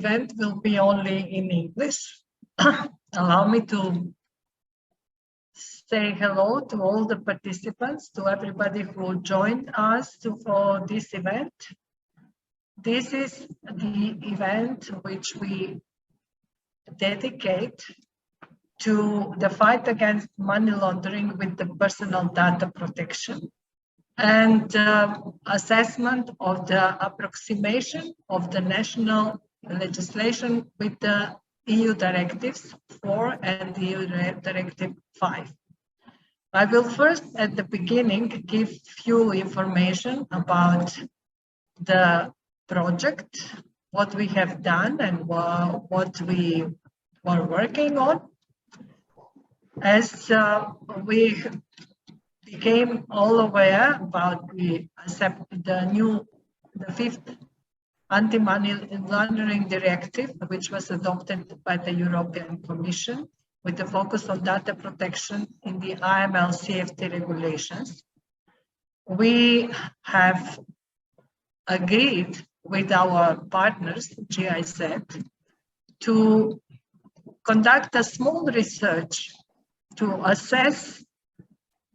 event will be only in English. Allow me to say hello to all the participants, to everybody who joined us for this event. This is the event which we dedicate to the fight against money laundering with the personal data protection and assessment of the approximation of the national legislation with the EU Directives 4 and the EU Directive 5. I will first, at the beginning, give few information about the project, what we have done and what we were working on. As we became all aware about the fifth Anti-Money Laundering Directive, which was adopted by the European Commission with the focus on data protection in the AML CFT regulations. We have agreed with our partners, GIZ, to conduct a small research to assess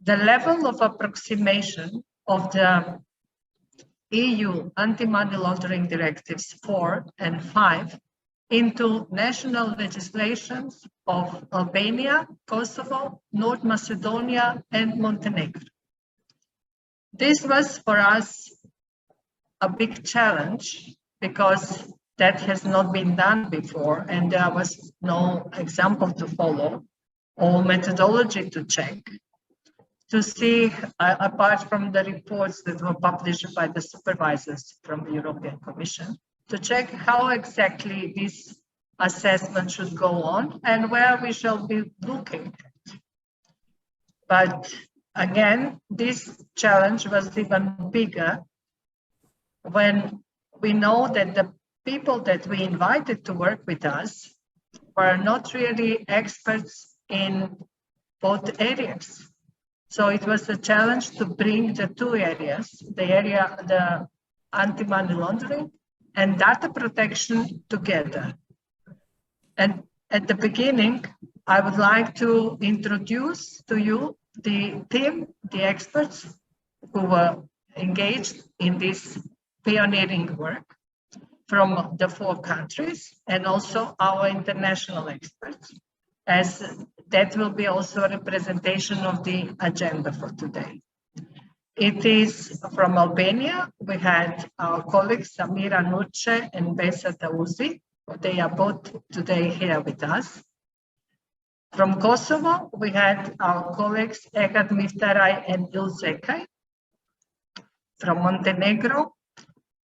the level of approximation of the EU Anti-Money Laundering Directives 4 and 5 into national legislations of Albania, Kosovo, North Macedonia, and Montenegro. This was for us a big challenge because that has not been done before and there was no example to follow or methodology to check, to see, apart from the reports that were published by the supervisors from the European Commission, to check how exactly this assessment should go on and where we shall be looking at. But again, this challenge was even bigger when we know that the people that we invited to work with us were not really experts in both areas. So it was a challenge to bring the two areas, the anti-money laundering and data protection together. And at the beginning, I would like to introduce to you the team, the experts who were engaged in this pioneering work from the 4 countries and also our international experts, as that will be also a representation of the agenda for today. It is from Albania. We had our colleagues Samira Nurce and Besa Tauzi. They are both today here with us. From Kosovo, we had our colleagues Egad Miftarai and Ilzekaj. From Montenegro,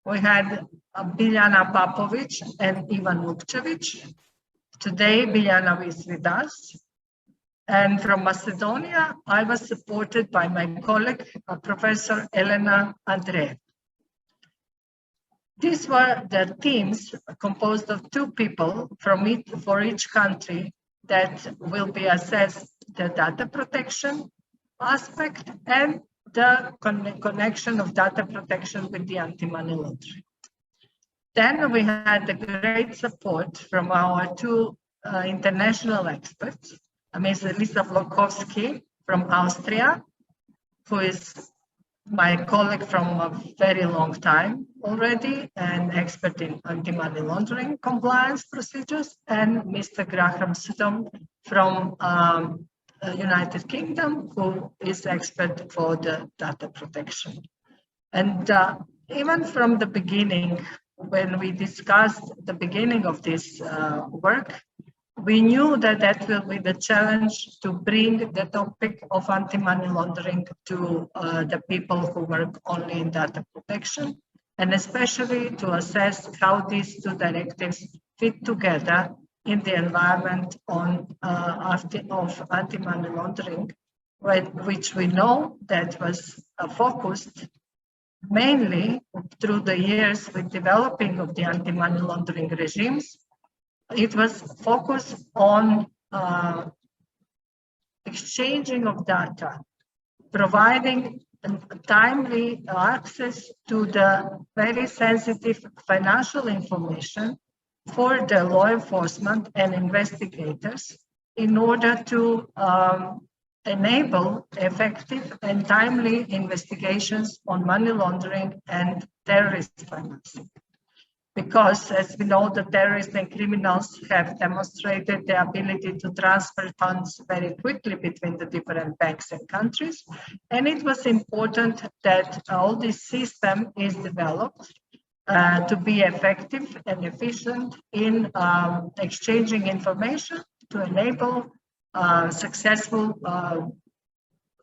we had Biljana Papovic and Ivan Lukčević. Today, Biljana is with us. And from Macedonia, I was supported by my colleague, Professor Elena Andreev. These were the teams composed of 2 people for each country that will be assessed the data protection aspect and the connection of data protection with the anti-money laundering. Then we had the great support from our 2 international experts, Ms. Lisa Vlokovsky from Austria, who is my colleague from a very long time already and expert in anti-money laundering compliance procedures, and Mr. Graham Sutton from United Kingdom, who is expert for the data protection. And even from the beginning, when we discussed the beginning of this work, we knew that that will be the challenge to bring the topic of anti-money laundering to the people who work only in data protection, and especially to assess how these 2 directives fit together in the environment of anti-money laundering, which we know that was focused mainly through the years with developing of the anti-money laundering regimes. It was focused on exchanging of data, providing timely access to the very sensitive financial information for the law enforcement and investigators in order to enable effective and timely investigations on money laundering and terrorist financing. Because, as we know, the terrorists and criminals have demonstrated the ability to transfer funds very quickly between the different banks and countries. And it was important that all this system is developed to be effective and efficient in exchanging information to enable successful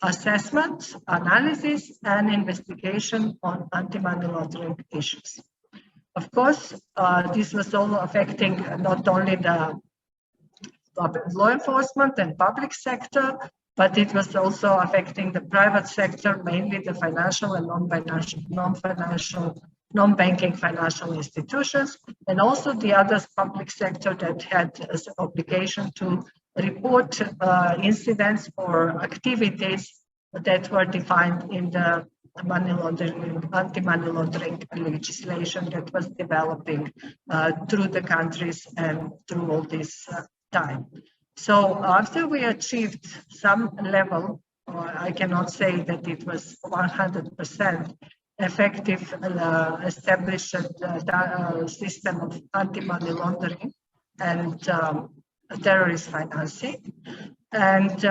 assessment, analysis, and investigation on anti-money laundering issues. Of course, this was all affecting not only the law enforcement and public sector, but it was also affecting the private sector, mainly the financial and non-banking financial institutions, and also the other public sector that had as obligation to report incidents or activities that were defined in the anti-money laundering legislation that was developing through the countries and through all this time. So after we achieved some level, I cannot say that it was 100% effective established system of anti-money laundering and terrorist financing. And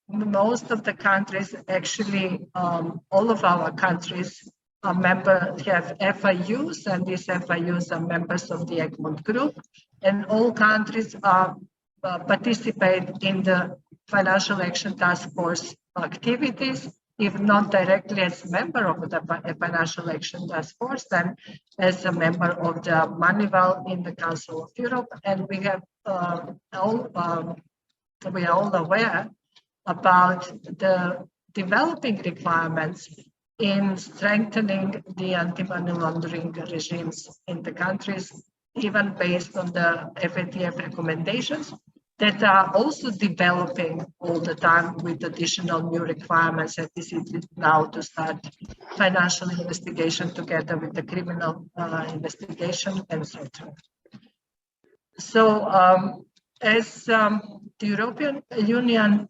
most of the countries, actually all of our countries have FIUs, and these FIUs are members of the Egmont Group, and all countries participate in the Financial Action Task Force activities, if not directly as a member of the Financial Action Task Force, then as a member of the Moneyval in the Council of Europe. And we have we are all aware about the developing requirements in strengthening the anti-money laundering regimes in the countries, even based on the FATF recommendations that are also developing all the time with additional new requirements, and this is now to start financial investigation together with the criminal investigation, etc. So as the European Union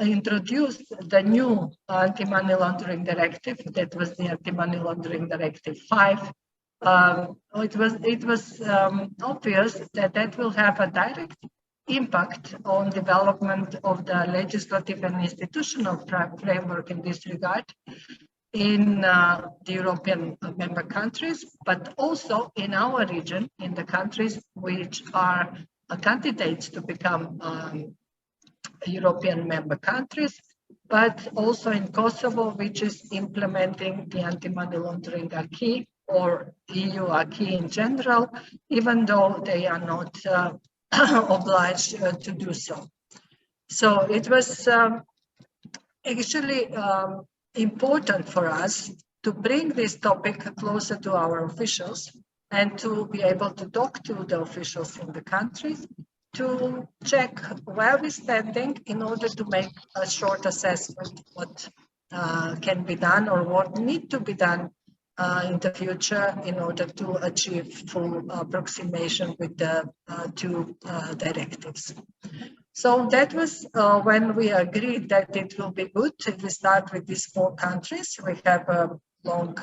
introduced the new Anti-Money Laundering Directive, that was the Anti-Money Laundering Directive 5, it was obvious that that will have a direct impact on development of the legislative and institutional framework in this regard in the European member countries, but also in our region, in the countries which are candidates to become European member countries, but also in Kosovo, which is implementing the anti-money laundering acquis or EU acquis in general, even though they are not obliged to do so. So it was actually important for us to bring this topic closer to our officials and to be able to talk to the officials in the countries to check where we're standing in order to make a short assessment what can be done or what need to be done in the future in order to achieve full approximation with the two directives. So that was when we agreed that it will be good if we start with these 4 countries. We have a long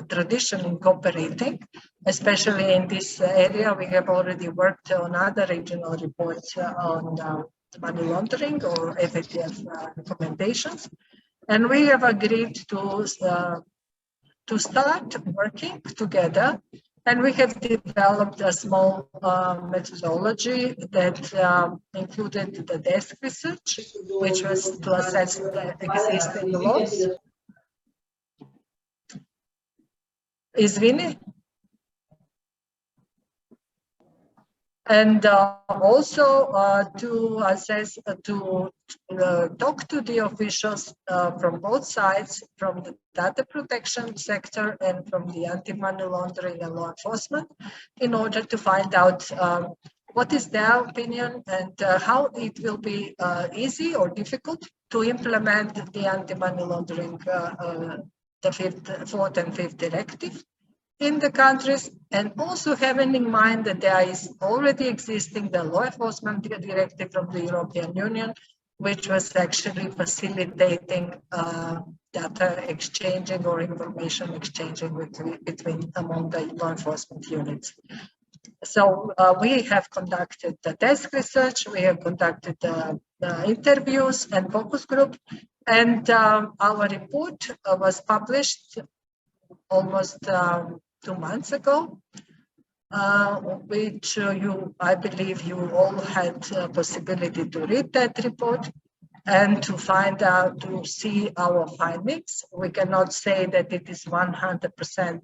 tradition in cooperating, especially in this area. We have already worked on other regional reports on money laundering or FATF recommendations. And we have agreed to start working together. And we have developed a small methodology that included the desk research, which was to assess the existing laws. Izvini. And also to assess, to talk to the officials from both sides, from the data protection sector and from the anti-money laundering and law enforcement, in order to find out what is their opinion and how it will be easy or difficult to implement the anti-money laundering fourth and fifth directive in the countries, and also having in mind that there is already existing the law enforcement directive from the European Union, which was actually facilitating data exchanging or information exchanging among the law enforcement units. So we have conducted the desk research, we have conducted the interviews and focus group, and our report was published almost 2 months ago, which I believe you all had a possibility to read that report and to find out, to see our findings. We cannot say that it is 100%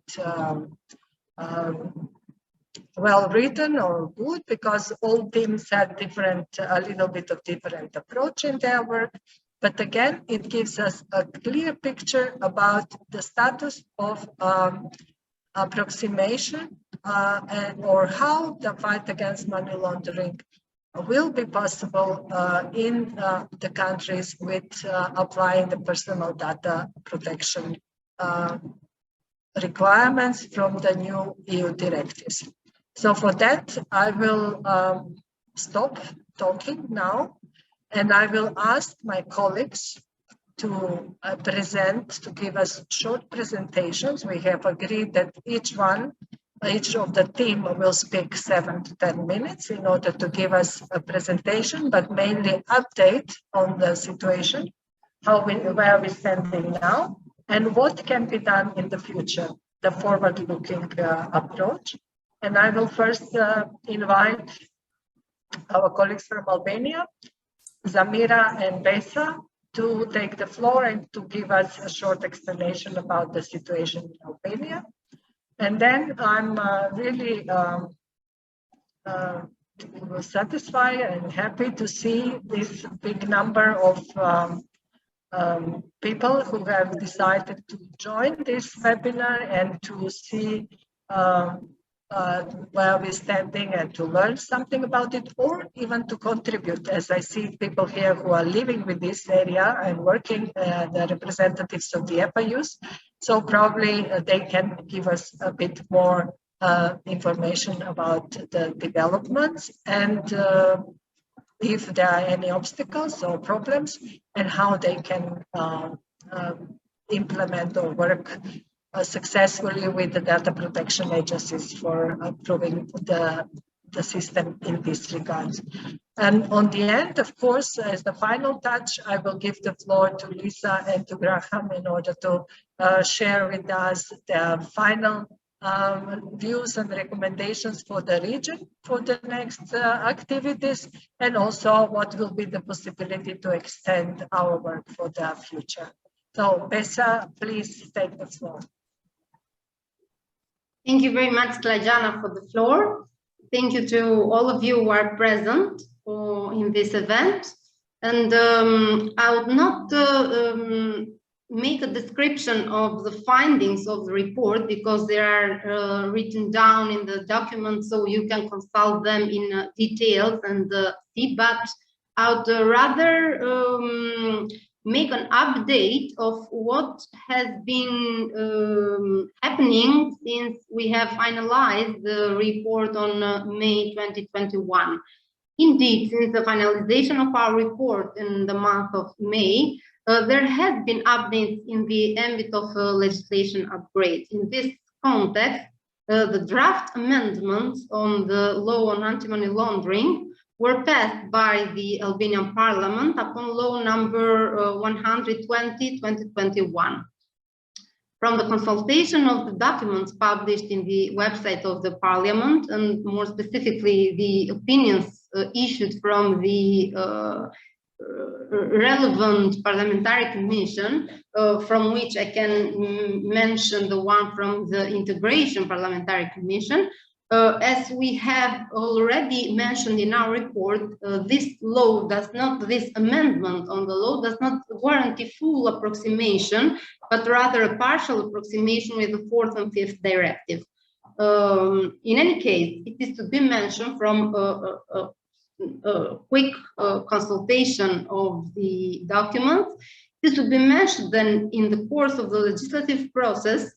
well written or good, because all teams had a little bit of different approach in their work. But again, it gives us a clear picture about the status of approximation or how the fight against money laundering will be possible in the countries with applying the personal data protection requirements from the new EU directives. So for that, I will stop talking now, and I will ask my colleagues to give us short presentations. We have agreed that each of the team will speak 7 to 10 minutes in order to give us a presentation, but mainly update on the situation, where we're standing now, and what can be done in the future, the forward-looking approach. And I will first invite our colleagues from Albania, Zamira and Besa, to take the floor and to give us a short explanation about the situation in Albania. And then I'm really satisfied and happy to see this big number of people who have decided to join this webinar and to see where we're standing and to learn something about it, or even to contribute, as I see people here who are living with this area and working, the representatives of the FIUs. So probably they can give us a bit more information about the developments and if there are any obstacles or problems, and how they can implement or work successfully with the data protection agencies for improving the system in this regard. And on the end, of course, as the final touch, I will give the floor to Lisa and to Graham in order to share with us the final views and recommendations for the region for the next activities, and also what will be the possibility to extend our work for the future. So Besa, please take the floor. Thank you very much, Klajana, for the floor. Thank you to all of you who are present in this event. And I would not make a description of the findings of the report, because they are written down in the document, so you can consult them in details and see. But I would rather make an update of what has been happening since we have finalized the report on May 2021. Indeed, since the finalization of our report in the month of May, there has been updates in the ambit of legislation upgrades. In this context, the draft amendments on the law on anti-money laundering were passed by the Albanian Parliament upon law number 120/2021. From the consultation of the documents published in the website of the Parliament, and more specifically the opinions issued from the relevant parliamentary commission, from which I can mention the one from the Integration Parliamentary Commission. As we have already mentioned in our report, this amendment on the law does not guarantee full approximation, but rather a partial approximation with the fourth and fifth directive. In any case, it is to be mentioned from a quick consultation of the documents. This would be mentioned then in the course of the legislative process.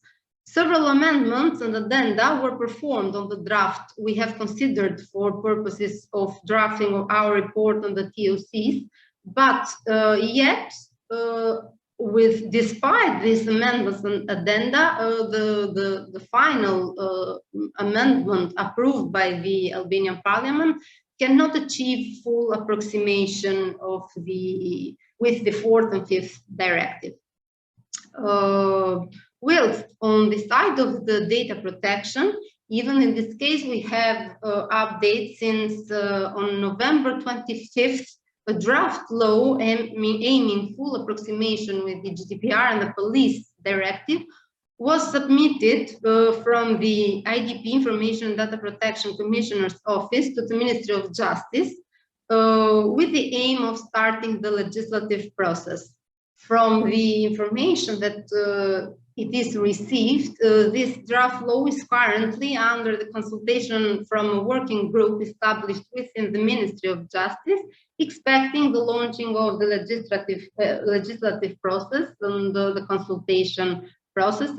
Several amendments and addenda were performed on the draft we have considered for purposes of drafting of our report on the TOCs, but yet, despite these amendments and addenda, the final amendment approved by the Albanian Parliament cannot achieve full approximation of with the 4th and 5th directive. Whilst on the side of the data protection, even in this case, we have updates since on November 25th, a draft law aiming full approximation with the GDPR and the police directive was submitted from the IDP, Information and Data Protection Commissioner's Office, to the Ministry of Justice with the aim of starting the legislative process. From the information that it is received, this draft law is currently under the consultation from a working group established within the Ministry of Justice, expecting the launching of the legislative process and the consultation process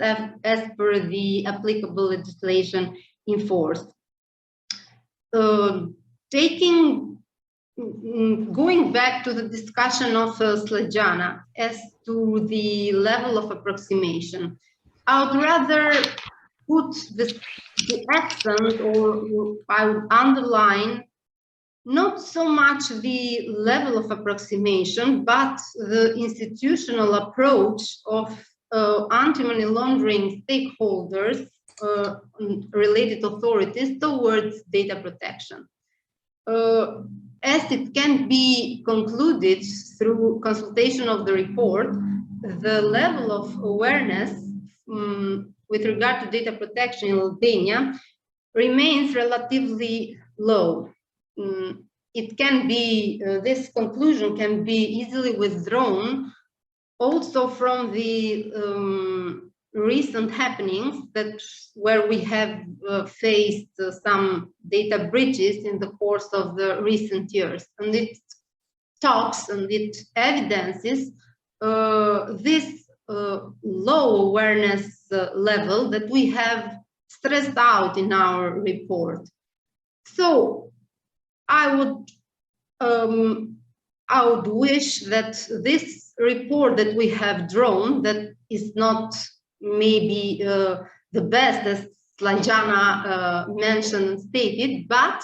as per the applicable legislation in force. Going back to the discussion of Slađana as to the level of approximation, I would rather put the accent, or I would underline, not so much the level of approximation, but the institutional approach of anti-money laundering stakeholders, related authorities, towards data protection. As it can be concluded through consultation of the report, the level of awareness with regard to data protection in Albania remains relatively low. It can be, this conclusion can be easily withdrawn also from the recent happenings where we have faced some data breaches in the course of the recent years, and it talks and it evidences this low awareness level that we have stressed out in our report. So I would wish that this report that we have drawn, that is not maybe the best, as Slađana mentioned and stated, but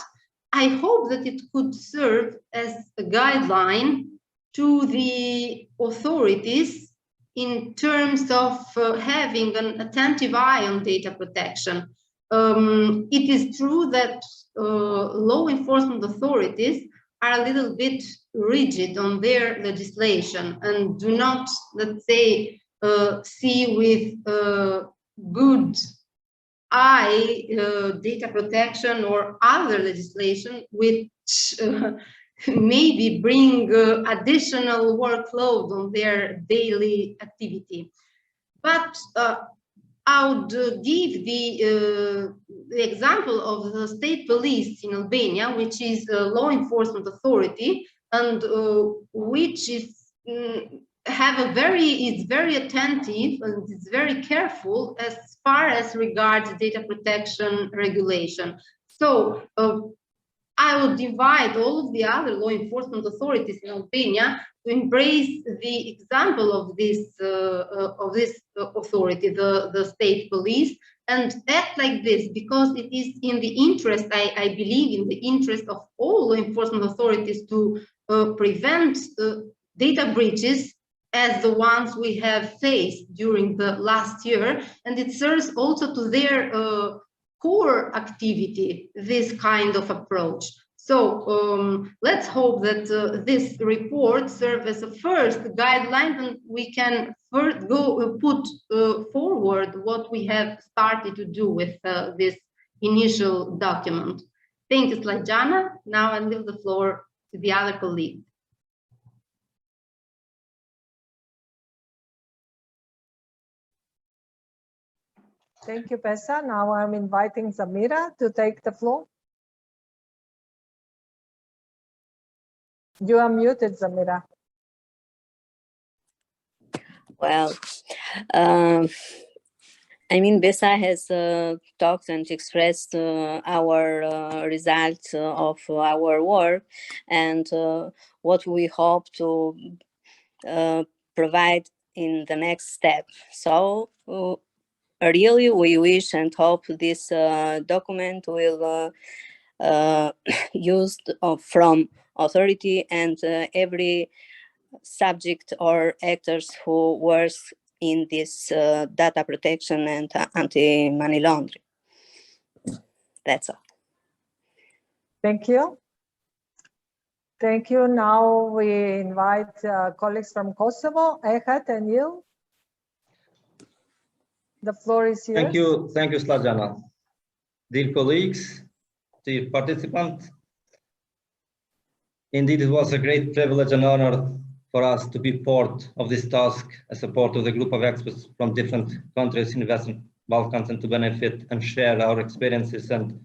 I hope that it could serve as a guideline to the authorities in terms of having an attentive eye on data protection. It is true that law enforcement authorities are a little bit rigid on their legislation and do not, let's say, see with good eye data protection or other legislation, which maybe bring additional workload on their daily activity. But I would give the example of the state police in Albania, which is a law enforcement authority and which is very attentive and is very careful as far as regards data protection regulation. So I would invite all of the other law enforcement authorities in Albania to embrace the example of this authority, the state police, and act like this, because it is in the interest, I believe, in the interest of all law enforcement authorities to prevent data breaches as the ones we have faced during the last year, and it serves also to their core activity, this kind of approach. So let's hope that this report serves as a first guideline, and we can first put forward what we have started to do with this initial document. Thank you, Slađana. Now I leave the floor to the other colleague. Thank you, Pesa. Now I'm inviting Zamira to take the floor. You are muted, Zamira. Well, I mean, BESA has talked and expressed our results of our work and what we hope to provide in the next step. So really, we wish and hope this document will used from authority and every subject or actors who works in this data protection and anti-money laundering. That's all. Thank you. Thank you. Now we invite colleagues from Kosovo. Ehat and you. The floor is yours. Thank you, Slađana. Dear colleagues, dear participants, indeed it was a great privilege and honor for us to be part of this task as a part of the group of experts from different countries in the Western Balkans and to benefit and share our experiences and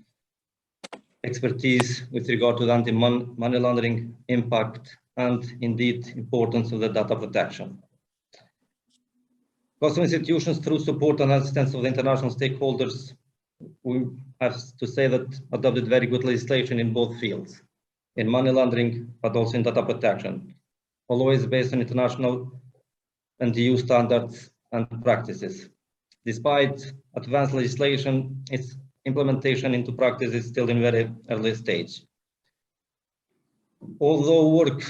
expertise with regard to the anti-money laundering impact and indeed importance of the data protection. Kosovo institutions, through support and assistance of the international stakeholders, we have to say that adopted very good legislation in both fields, in money laundering, but also in data protection, always based on international and EU standards and practices. Despite advanced legislation, its implementation into practice is still in very early stage. Although work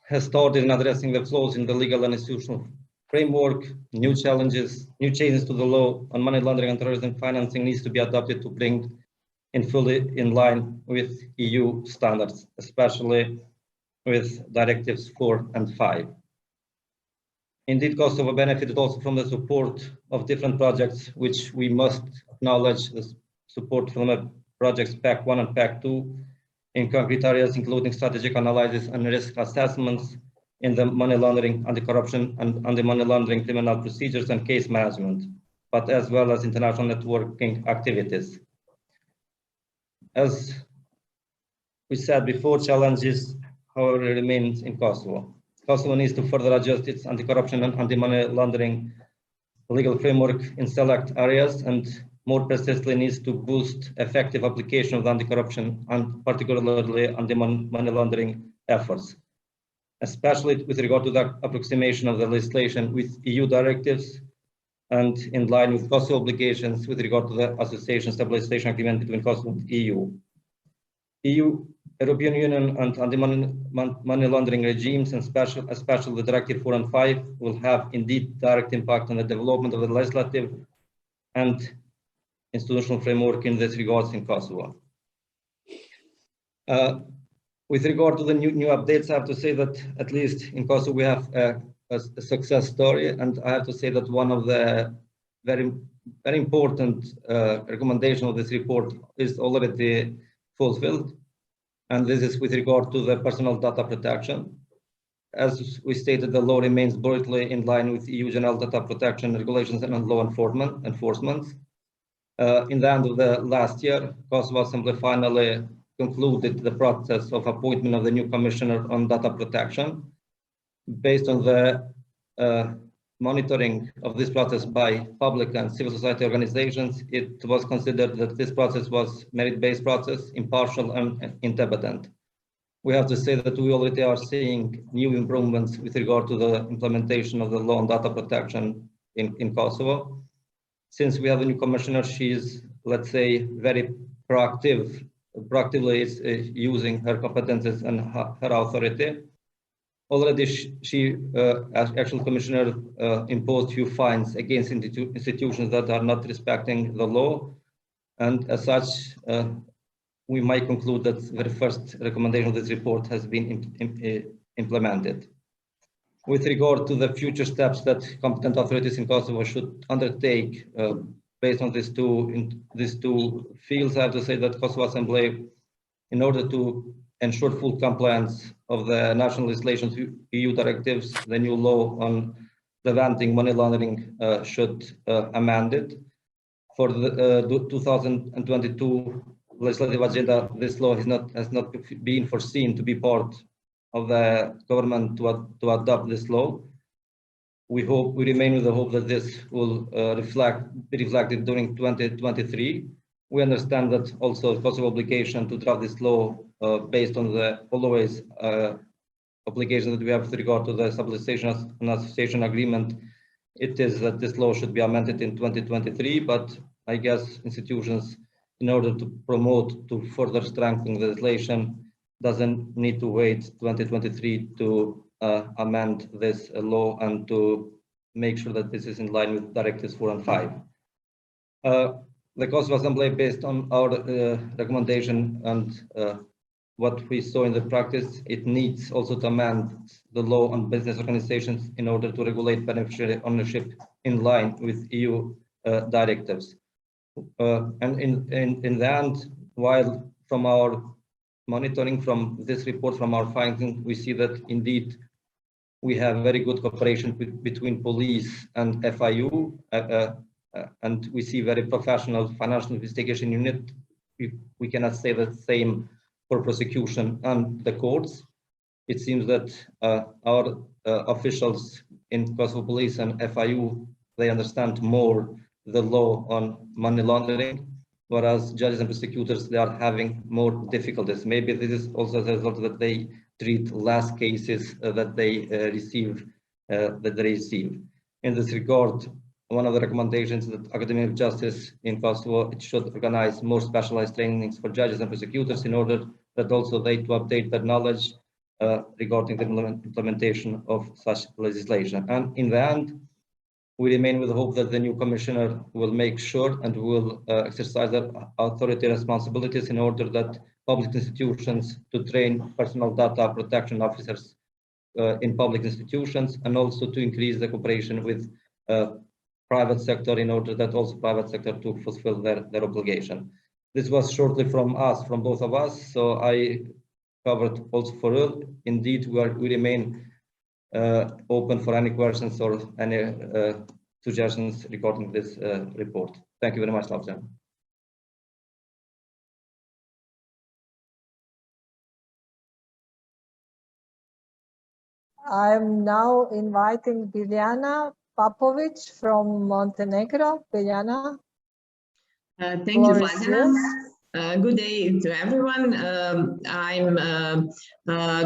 has started in addressing the flaws in the legal and institutional framework, new changes to the law on money laundering and terrorism financing needs to be adopted to bring in fully in line with EU standards, especially with Directives 4 and 5. Indeed, Kosovo benefited also from the support of different projects, which we must acknowledge the support from the projects PAC 1 and PAC 2 in concrete areas, including strategic analysis and risk assessments in the money laundering, anti-corruption and anti-money laundering criminal procedures and case management, but as well as international networking activities. As we said before, challenges, however, remain in Kosovo. Kosovo needs to further adjust its anti-corruption and anti-money laundering legal framework in select areas and more precisely needs to boost effective application of the anti-corruption and particularly anti-money laundering efforts, especially with regard to the approximation of the legislation with EU directives and in line with Kosovo obligations with regard to the Association Stabilization Agreement between Kosovo and EU. European Union and anti-money laundering regimes, and especially the Directive 4 and 5, will have indeed direct impact on the development of the legislative and institutional framework in this regards in Kosovo. With regard to the new updates, I have to say that at least in Kosovo we have a success story, and I have to say that one of the very important recommendations of this report is already fulfilled, and this is with regard to the personal data protection. As we stated, the law remains broadly in line with EU general data protection regulations and law enforcement. In the end of the last year, Kosovo Assembly finally concluded the process of appointment of the new commissioner on data protection. Based on the monitoring of this process by public and civil society organizations, it was considered that this process was merit-based process, impartial and independent. We have to say that we already are seeing new improvements with regard to the implementation of the law on data protection in Kosovo. Since we have a new commissioner, she is, let's say, very proactively is using her competences and her authority. Already she, as actual commissioner, imposed few fines against institutions that are not respecting the law. And as such, we might conclude that the first recommendation of this report has been implemented. With regard to the future steps that competent authorities in Kosovo should undertake based on these two fields, I have to say that Kosovo Assembly, in order to ensure full compliance of the national legislation, EU directives, the new law on preventing money laundering should amend it. For the 2022 legislative agenda, this law has not been foreseen to be part of the government to adopt this law. we remain with the hope that this will be reflected during 2023. We understand that also Kosovo obligation to draft this law based on the always obligation that we have with regard to the stabilization and association agreement. It is that this law should be amended in 2023, but I guess institutions, in order to promote, to further strengthen the legislation, doesn't need to wait 2023 to amend this law and to make sure that this is in line with Directives 4 and 5. The Kosovo Assembly, based on our recommendation and what we saw in the practice, it needs also to amend the law on business organizations in order to regulate beneficiary ownership in line with EU directives. And in the end, while from our monitoring, from this report, from our findings, we see that indeed we have very good cooperation between police and FIU, and we see very professional financial investigation unit. We cannot say the same for prosecution and the courts. It seems that our officials in Kosovo Police and FIU, they understand more the law on money laundering, whereas judges and prosecutors, they are having more difficulties. Maybe this is also the result that they treat less cases that they receive. In this regard, one of the recommendations that Academy of Justice in Kosovo, it should organize more specialized trainings for judges and prosecutors in order that also they to update their knowledge regarding the implementation of such legislation. And in the end, we remain with the hope that the new commissioner will make sure and will exercise their authority responsibilities in order that public institutions to train personal data protection officers in public institutions, and also to increase the cooperation with private sector in order that also private sector to fulfill their obligation. This was shortly from us, from both of us. So I covered also for all. Indeed, we remain open for any questions or any suggestions regarding this report. Thank you very much, Lavjan. I'm now inviting Biljana Popovic from Montenegro. Biljana. Thank you, Flađana. Good day to everyone. I'm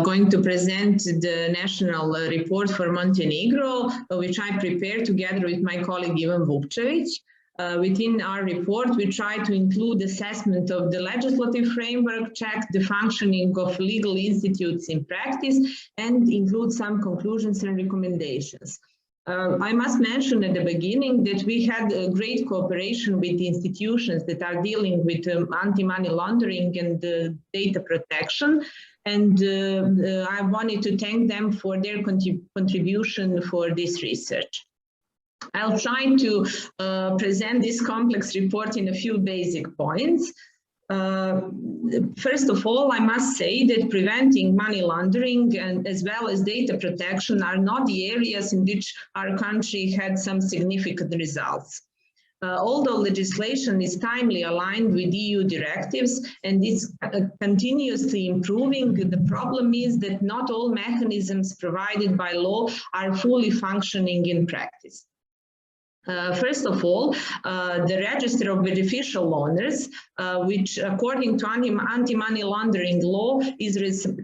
going to present the national report for Montenegro, which I prepared together with my colleague Ivan Vukčević. Within our report, we try to include assessment of the legislative framework, check the functioning of legal institutes in practice, and include some conclusions and recommendations. I must mention at the beginning that we had a great cooperation with the institutions that are dealing with anti-money laundering and data protection, and I wanted to thank them for their contribution for this research. I'll try to present this complex report in a few basic points. First of all, I must say that preventing money laundering and as well as data protection are not the areas in which our country had some significant results. Although legislation is timely aligned with EU directives and is continuously improving, the problem is that not all mechanisms provided by law are fully functioning in practice. First of all, the register of beneficial owners, which according to anti-money laundering law is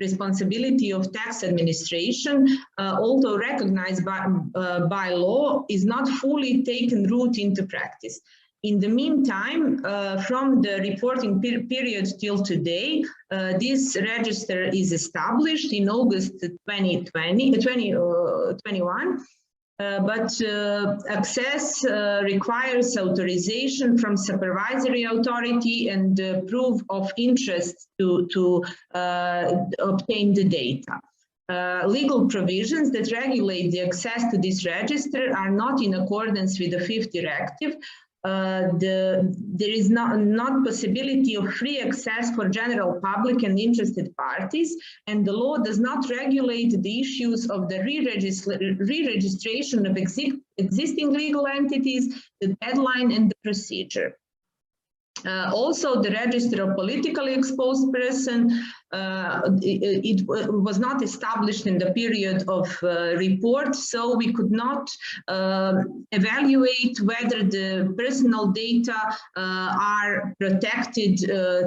responsibility of tax administration, although recognized by law, is not fully taken root into practice. In the meantime, from the reporting period till today, this register is established in August 2021. But access requires authorization from supervisory authority and proof of interest to obtain the data. Legal provisions that regulate the access to this register are not in accordance with the 5th directive. There is not possibility of free access for general public and interested parties, and the law does not regulate the issues of the re-registration of existing legal entities, the deadline and the procedure. Also, the register of politically exposed person, it was not established in the period of report, so we could not evaluate whether the personal data are protected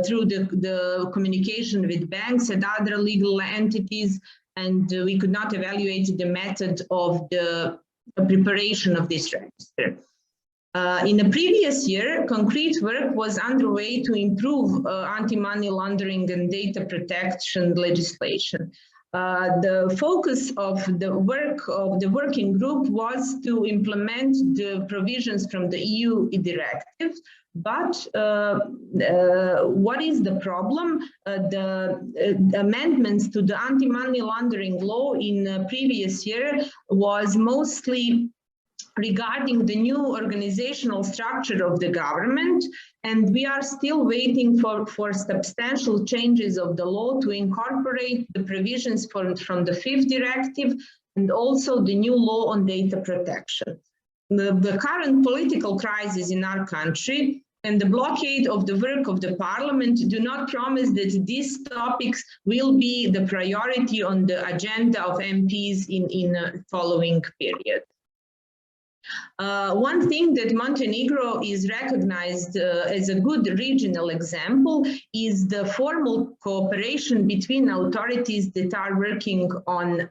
through the communication with banks and other legal entities, and we could not evaluate the method of the preparation of this register. In the previous year, concrete work was underway to improve anti-money laundering and data protection legislation. The focus of the work of the working group was to implement the provisions from the EU directives. But what is the problem? The amendments to the anti-money laundering law in the previous year was mostly regarding the new organizational structure of the government, and we are still waiting for substantial changes of the law to incorporate the provisions from the 5th directive and also the new law on data protection. The current political crisis in our country and the blockade of the work of the parliament do not promise that these topics will be the priority on the agenda of MPs in the following period. One thing that Montenegro is recognized as a good regional example is the formal cooperation between authorities that are working on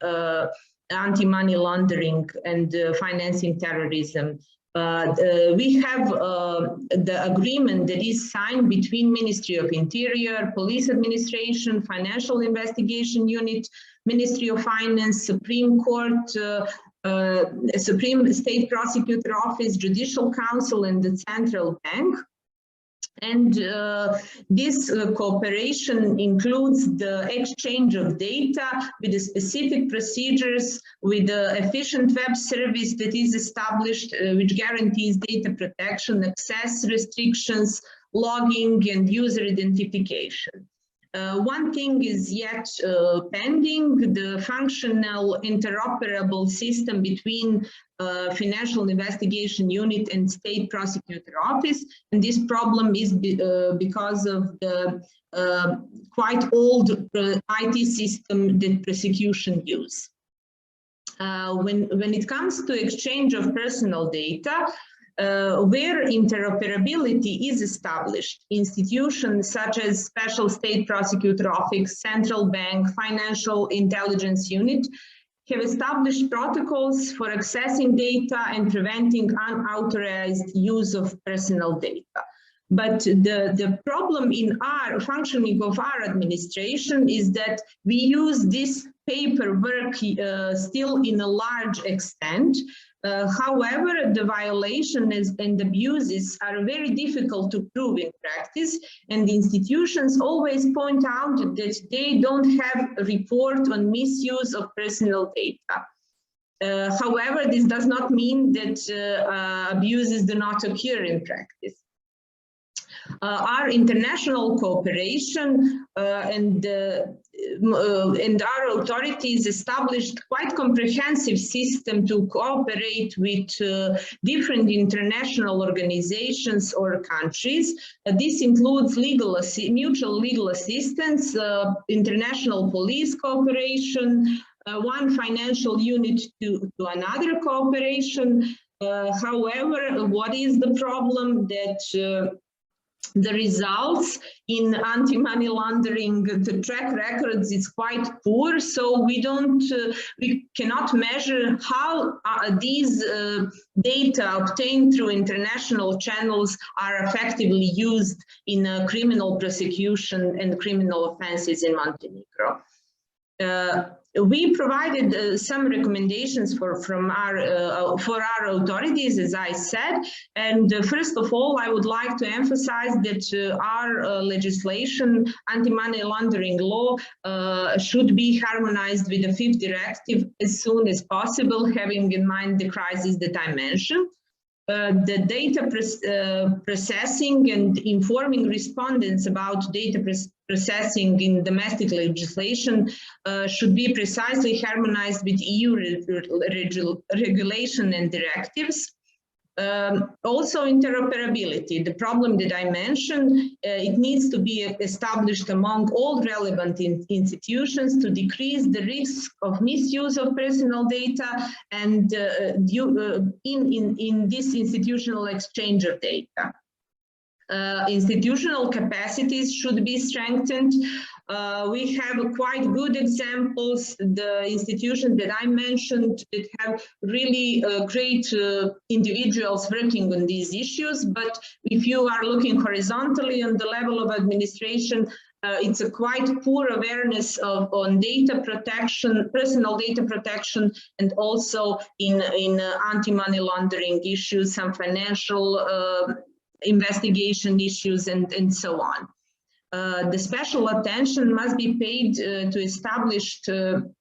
anti-money laundering and financing terrorism. We have the agreement that is signed between Ministry of Interior, Police Administration, Financial Investigation Unit, Ministry of Finance, Supreme Court, Supreme State Prosecutor Office, Judicial Council, and the Central Bank. And this cooperation includes the exchange of data with the specific procedures, with the efficient web service that is established, which guarantees data protection, access restrictions, logging, and user identification. One thing is yet pending, the functional interoperable system between Financial Investigation Unit and State Prosecutor Office. And this problem is because of the quite old IT system that prosecution use. When it comes to exchange of personal data, where interoperability is established, institutions such as Special State Prosecutor Office, Central Bank, Financial Intelligence Unit have established protocols for accessing data and preventing unauthorized use of personal data. But the problem in our functioning of our administration is that we use this paperwork still in a large extent. However, the violations and abuses are very difficult to prove in practice, and the institutions always point out that they don't have a report on misuse of personal data. However, this does not mean that abuses do not occur in practice. Our international cooperation and our authorities established quite comprehensive system to cooperate with different international organizations or countries. This includes mutual legal assistance, international police cooperation, one financial unit to another cooperation. However, what is the problem? That the results in anti-money laundering, the track records is quite poor, so we cannot measure how these data obtained through international channels are effectively used in criminal prosecution and criminal offenses in Montenegro. We provided some recommendations for our authorities, as I said, and first of all, I would like to emphasize that our legislation, anti-money laundering law, should be harmonized with the 5th directive as soon as possible, having in mind the crisis that I mentioned. The data processing and informing respondents about data processing in domestic legislation should be precisely harmonized with EU regulation and directives. Also interoperability, the problem that I mentioned, it needs to be established among all relevant institutions to decrease the risk of misuse of personal data and in this institutional exchange of data. Institutional capacities should be strengthened. We have quite good examples, the institutions that I mentioned that have really great individuals working on these issues, but if you are looking horizontally on the level of administration, it's a quite poor awareness on data protection, personal data protection, and also in anti-money laundering issues, some financial investigation issues, and so on. The special attention must be paid to establish the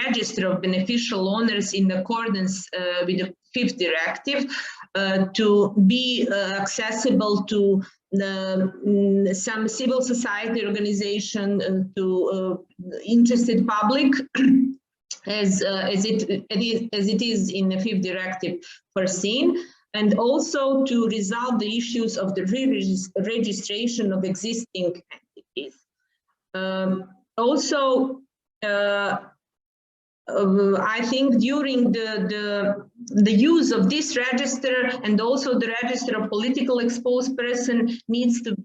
register of beneficial owners in accordance with the 5th directive to be accessible to some civil society organization, to interested public, as it is in the 5th directive foreseen, and also to resolve the issues of the registration of existing entities. I think during the use of this register and also the register of political exposed person needs to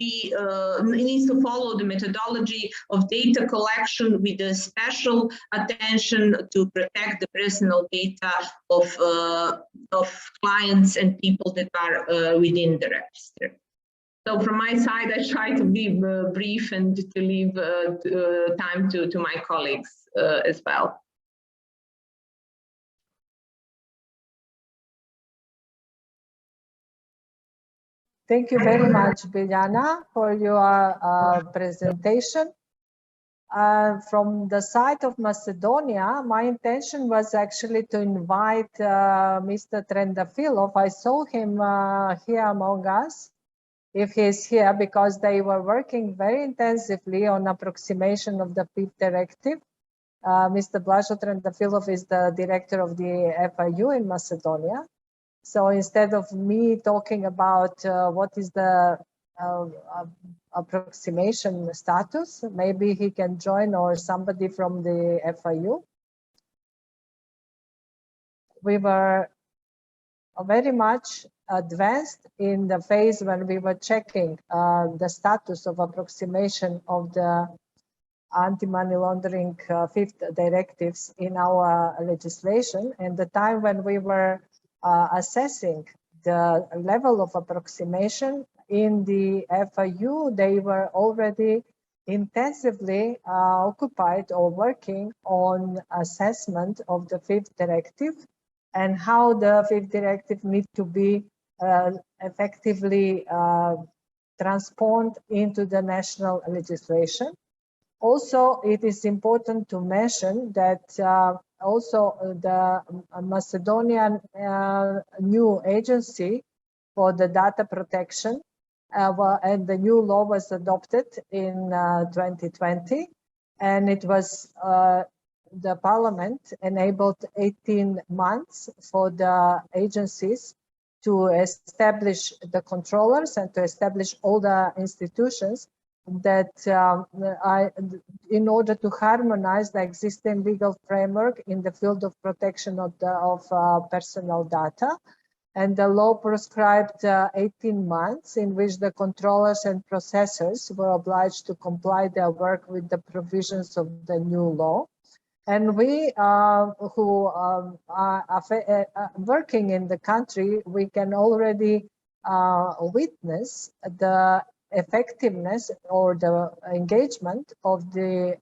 follow the methodology of data collection with a special attention to protect the personal data of clients and people that are within the register. So from my side, I try to be brief and to leave time to my colleagues as well. Thank you very much, Biljana, for your presentation. From the side of Macedonia, my intention was actually to invite Mr. Trendafilov. I saw him here among us, if he's here, because they were working very intensively on approximation of the 5th directive. Mr. Blažo Trendafilov is the director of the FIU in Macedonia. So instead of me talking about what is the approximation status, maybe he can join, or somebody from the FIU. We were very much advanced in the phase when we were checking the status of approximation of the anti-money laundering 5th directives in our legislation, and the time when we were assessing the level of approximation in the FIU, they were already intensively occupied or working on assessment of the 5th directive and how the 5th directive needs to be effectively transposed into the national legislation. Also, it is important to mention that also the Macedonian new agency for the data protection and the new law was adopted in 2020, and it was the parliament enabled 18 months for the agencies to establish the controllers and to establish all the institutions that in order to harmonize the existing legal framework in the field of protection of personal data. And the law prescribed 18 months in which the controllers and processors were obliged to comply their work with the provisions of the new law. And we who are working in the country, we can already witness the effectiveness or the engagement of the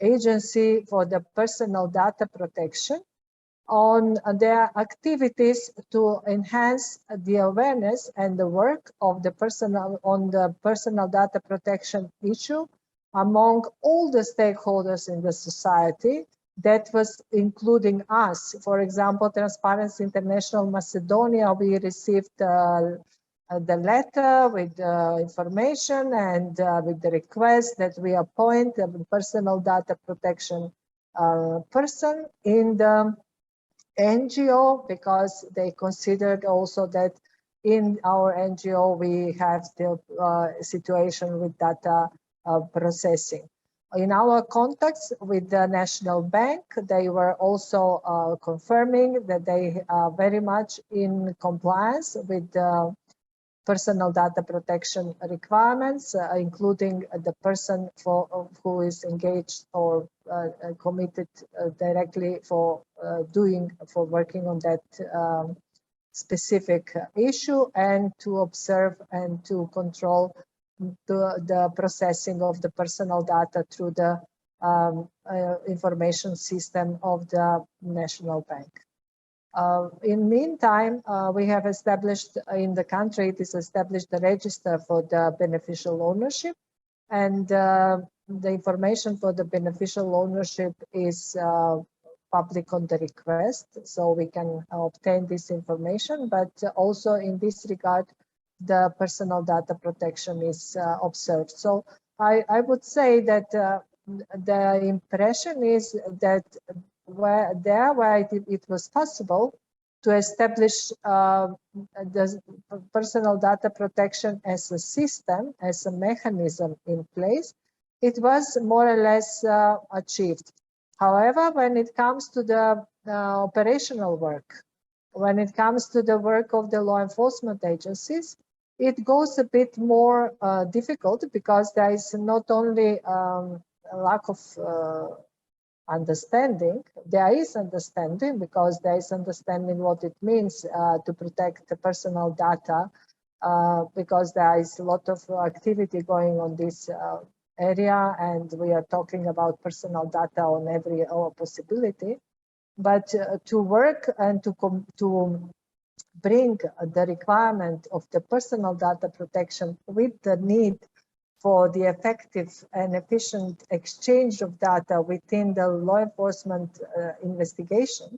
Agency for the Personal Data Protection on their activities to enhance the awareness and the work of the personal data protection issue among all the stakeholders in the society. That was including us. For example, Transparency International Macedonia, we received the letter with the information and with the request that we appoint a personal data protection person in the NGO, because they considered also that in our NGO we have the situation with data processing. In our contacts with the National Bank, they were also confirming that they are very much in compliance with the personal data protection requirements, including the person who is engaged or committed directly for working on that specific issue, and to observe and to control the processing of the personal data through the information system of the National Bank. In meantime, we have established in the country, it is established the register for the beneficial ownership, and the information for the beneficial ownership is public on the request, so we can obtain this information. But also in this regard, the personal data protection is observed. So I would say that the impression is that where it was possible to establish the personal data protection as a system, as a mechanism in place, it was more or less achieved. However, when it comes to the operational work, when it comes to the work of the law enforcement agencies, it goes a bit more difficult, because there is not only a lack of understanding. There is understanding, because there is understanding what it means to protect the personal data, because there is a lot of activity going on this area, and we are talking about personal data on every possibility. But to work and to bring the requirement of the personal data protection with the need for the effective and efficient exchange of data within the law enforcement investigation,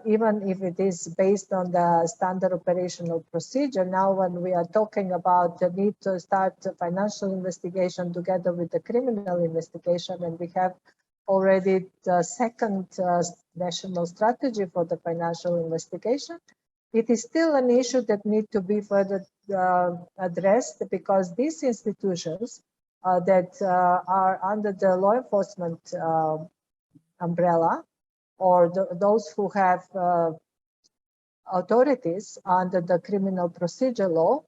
even if it is based on the standard operational procedure. Now, when we are talking about the need to start a financial investigation together with the criminal investigation, and we have already the second national strategy for the financial investigation, it is still an issue that needs to be further addressed, because these institutions that are under the law enforcement umbrella, or those who have authorities under the criminal procedure law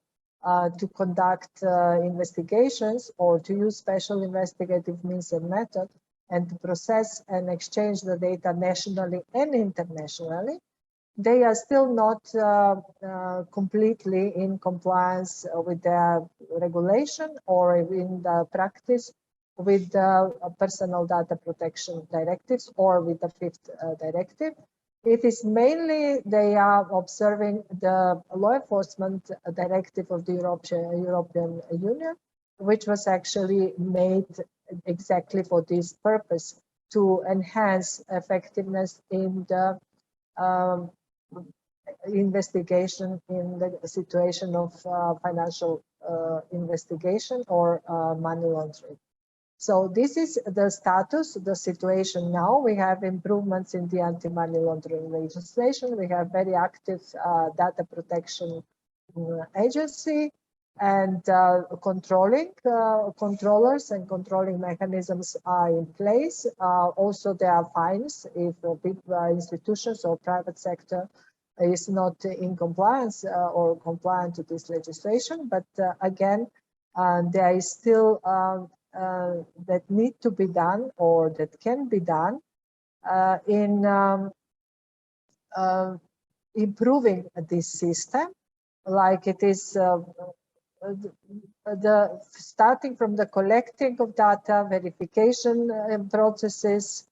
to conduct investigations or to use special investigative means and method, and to process and exchange the data nationally and internationally, they are still not completely in compliance with the regulation or in the practice with the personal data protection directives or with the fifth directive. It is mainly they are observing the law enforcement directive of the European Union, which was actually made exactly for this purpose, to enhance effectiveness in the investigation in the situation of financial investigation or money laundering. So this is the status, the situation now. We have improvements in the anti-money laundering legislation. We have very active data protection agency, and controllers and controlling mechanisms are in place. Also, there are fines if big institutions or private sector is not in compliance or compliant to this legislation. But again, there is still that need to be done, or that can be done in improving this system, like it is starting from the collecting of data, verification processes,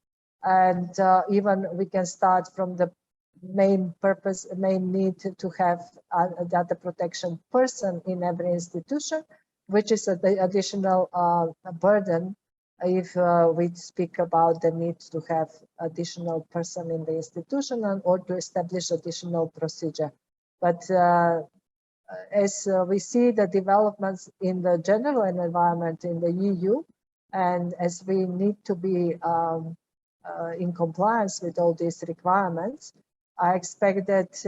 and even we can start from the main need to have a data protection person in every institution, which is the additional burden if we speak about the need to have additional person in the institution or to establish additional procedure. But as we see the developments in the general environment in the EU, and as we need to be in compliance with all these requirements. I expect that,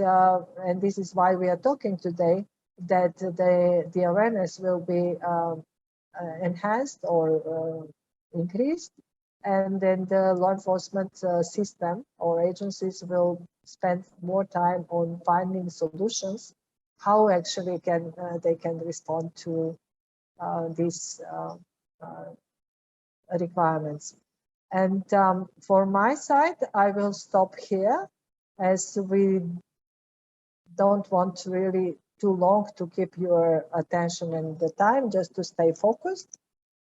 and this is why we are talking today, that the awareness will be enhanced or increased, and then the law enforcement system or agencies will spend more time on finding solutions, how actually they can respond to these requirements. And for my side, I will stop here, as we don't want really too long to keep your attention and the time, just to stay focused.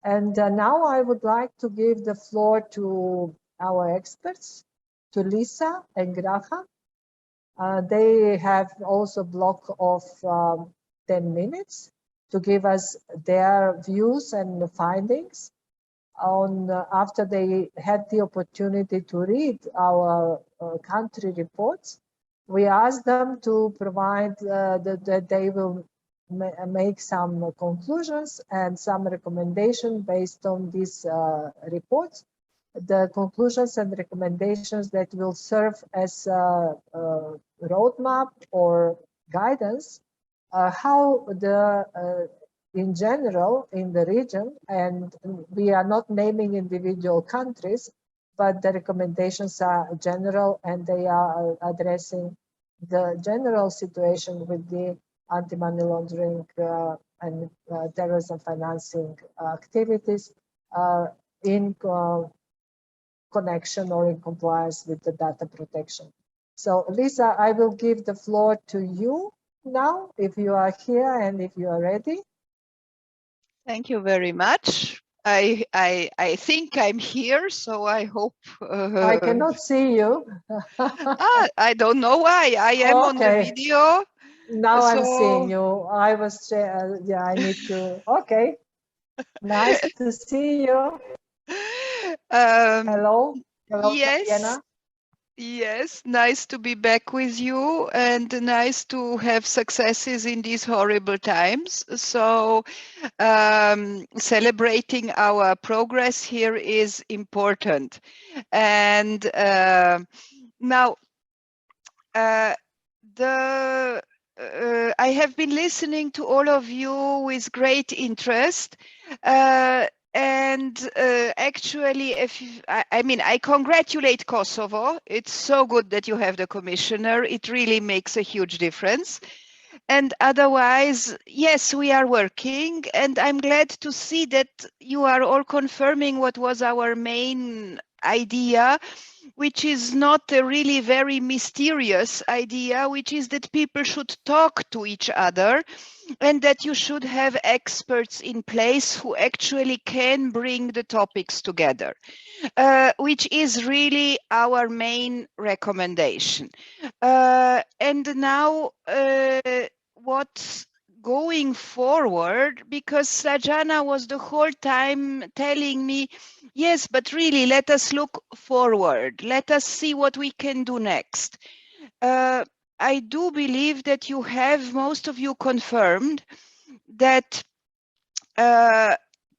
And now I would like to give the floor to our experts, to Lisa and Graha. They have also a block of 10 minutes to give us their views and findings on after they had the opportunity to read our country reports. We asked them to provide that they will make some conclusions and some recommendation based on these reports. The conclusions and recommendations that will serve as a roadmap or guidance, how in general in the region, and we are not naming individual countries, but the recommendations are general and they are addressing the general situation with the anti-money laundering and terrorism financing activities in connection or in compliance with the data protection. So Lisa, I will give the floor to you now, if you are here and if you are ready. Thank you very much. I think I'm here, so I hope. I cannot see you. I don't know why. I am on the video. Now I'm seeing you. I was, yeah, I need to. Okay. Nice to see you. Hello. Hello, yes. Tatiana. Yes, nice to be back with you and nice to have successes in these horrible times. So celebrating our progress here is important. And now I have been listening to all of you with great interest. And actually, I congratulate Kosovo. It's so good that you have the commissioner. It really makes a huge difference. And otherwise, yes, we are working. And I'm glad to see that you are all confirming what was our main idea, which is not a really very mysterious idea, which is that people should talk to each other and that you should have experts in place who actually can bring the topics together, which is really our main recommendation. And now what's going forward, because Slajana was the whole time telling me, yes, but really let us look forward. Let us see what we can do next. I do believe that you have, most of you, confirmed that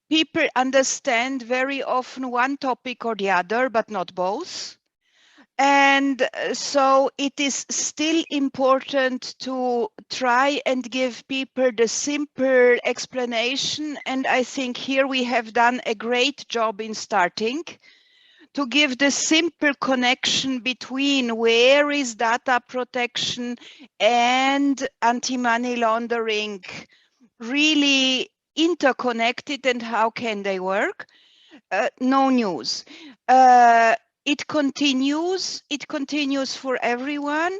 people understand very often one topic or the other, but not both. And so it is still important to try and give people the simple explanation. And I think here we have done a great job in starting to give the simple connection between where is data protection and anti-money laundering really interconnected and how can they work. No news. It continues for everyone.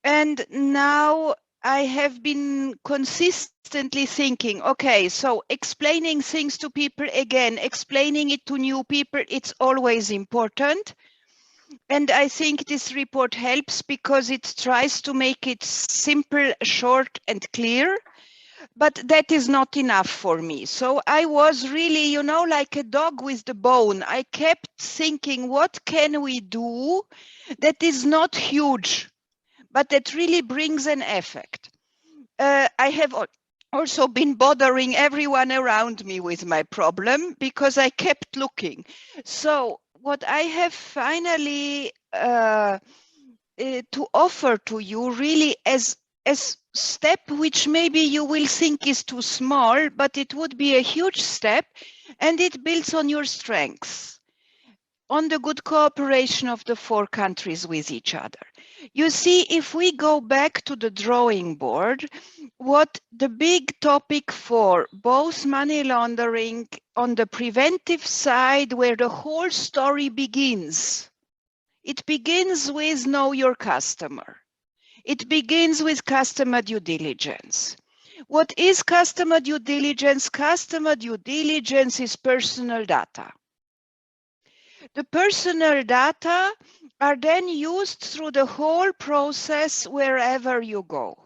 And now I have been consistently thinking, okay, so explaining things to people again, explaining it to new people, it's always important. And I think this report helps because it tries to make it simple, short, and clear. But that is not enough for me. So I was really, you know, like a dog with the bone. I kept thinking, what can we do that is not huge, but that really brings an effect? I have also been bothering everyone around me with my problem because I kept looking. So what I have finally to offer to you, really as step which maybe you will think is too small, but it would be a huge step, and it builds on your strengths, on the good cooperation of the 4 countries with each other. You see, if we go back to the drawing board, what the big topic for both money laundering on the preventive side, where the whole story begins. It begins with know your customer. It begins with customer due diligence. What is customer due diligence? Customer due diligence is personal data. The personal data are then used through the whole process wherever you go.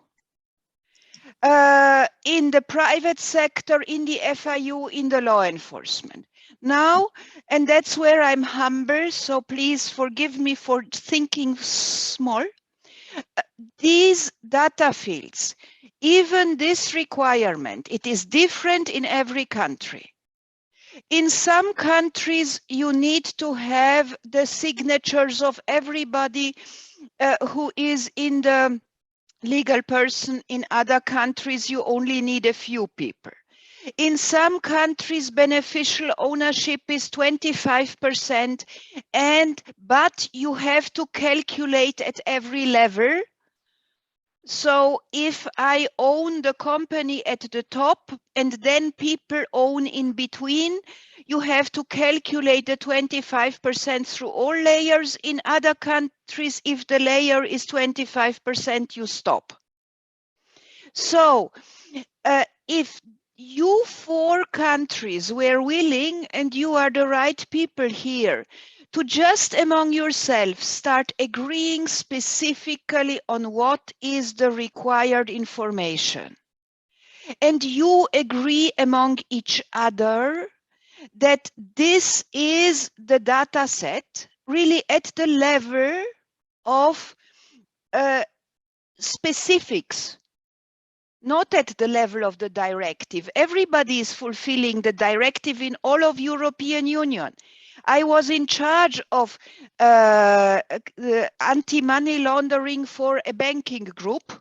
In the private sector, in the FIU, in the law enforcement. Now, and that's where I'm humble, so please forgive me for thinking small. These data fields, even this requirement, it is different in every country. In some countries, you need to have the signatures of everybody who is in the legal person. In other countries, you only need a few people. In some countries, beneficial ownership is 25%, but you have to calculate at every level. So if I own the company at the top and then people own in between, you have to calculate the 25% through all layers. In other countries, if the layer is 25%, you stop. So if you 4 countries were willing, and you are the right people here, to just among yourselves start agreeing specifically on what is the required information, and you agree among each other that this is the data set, really at the level of specifics, not at the level of the directive. Everybody is fulfilling the directive in all of European Union. I was in charge of anti-money laundering for a banking group,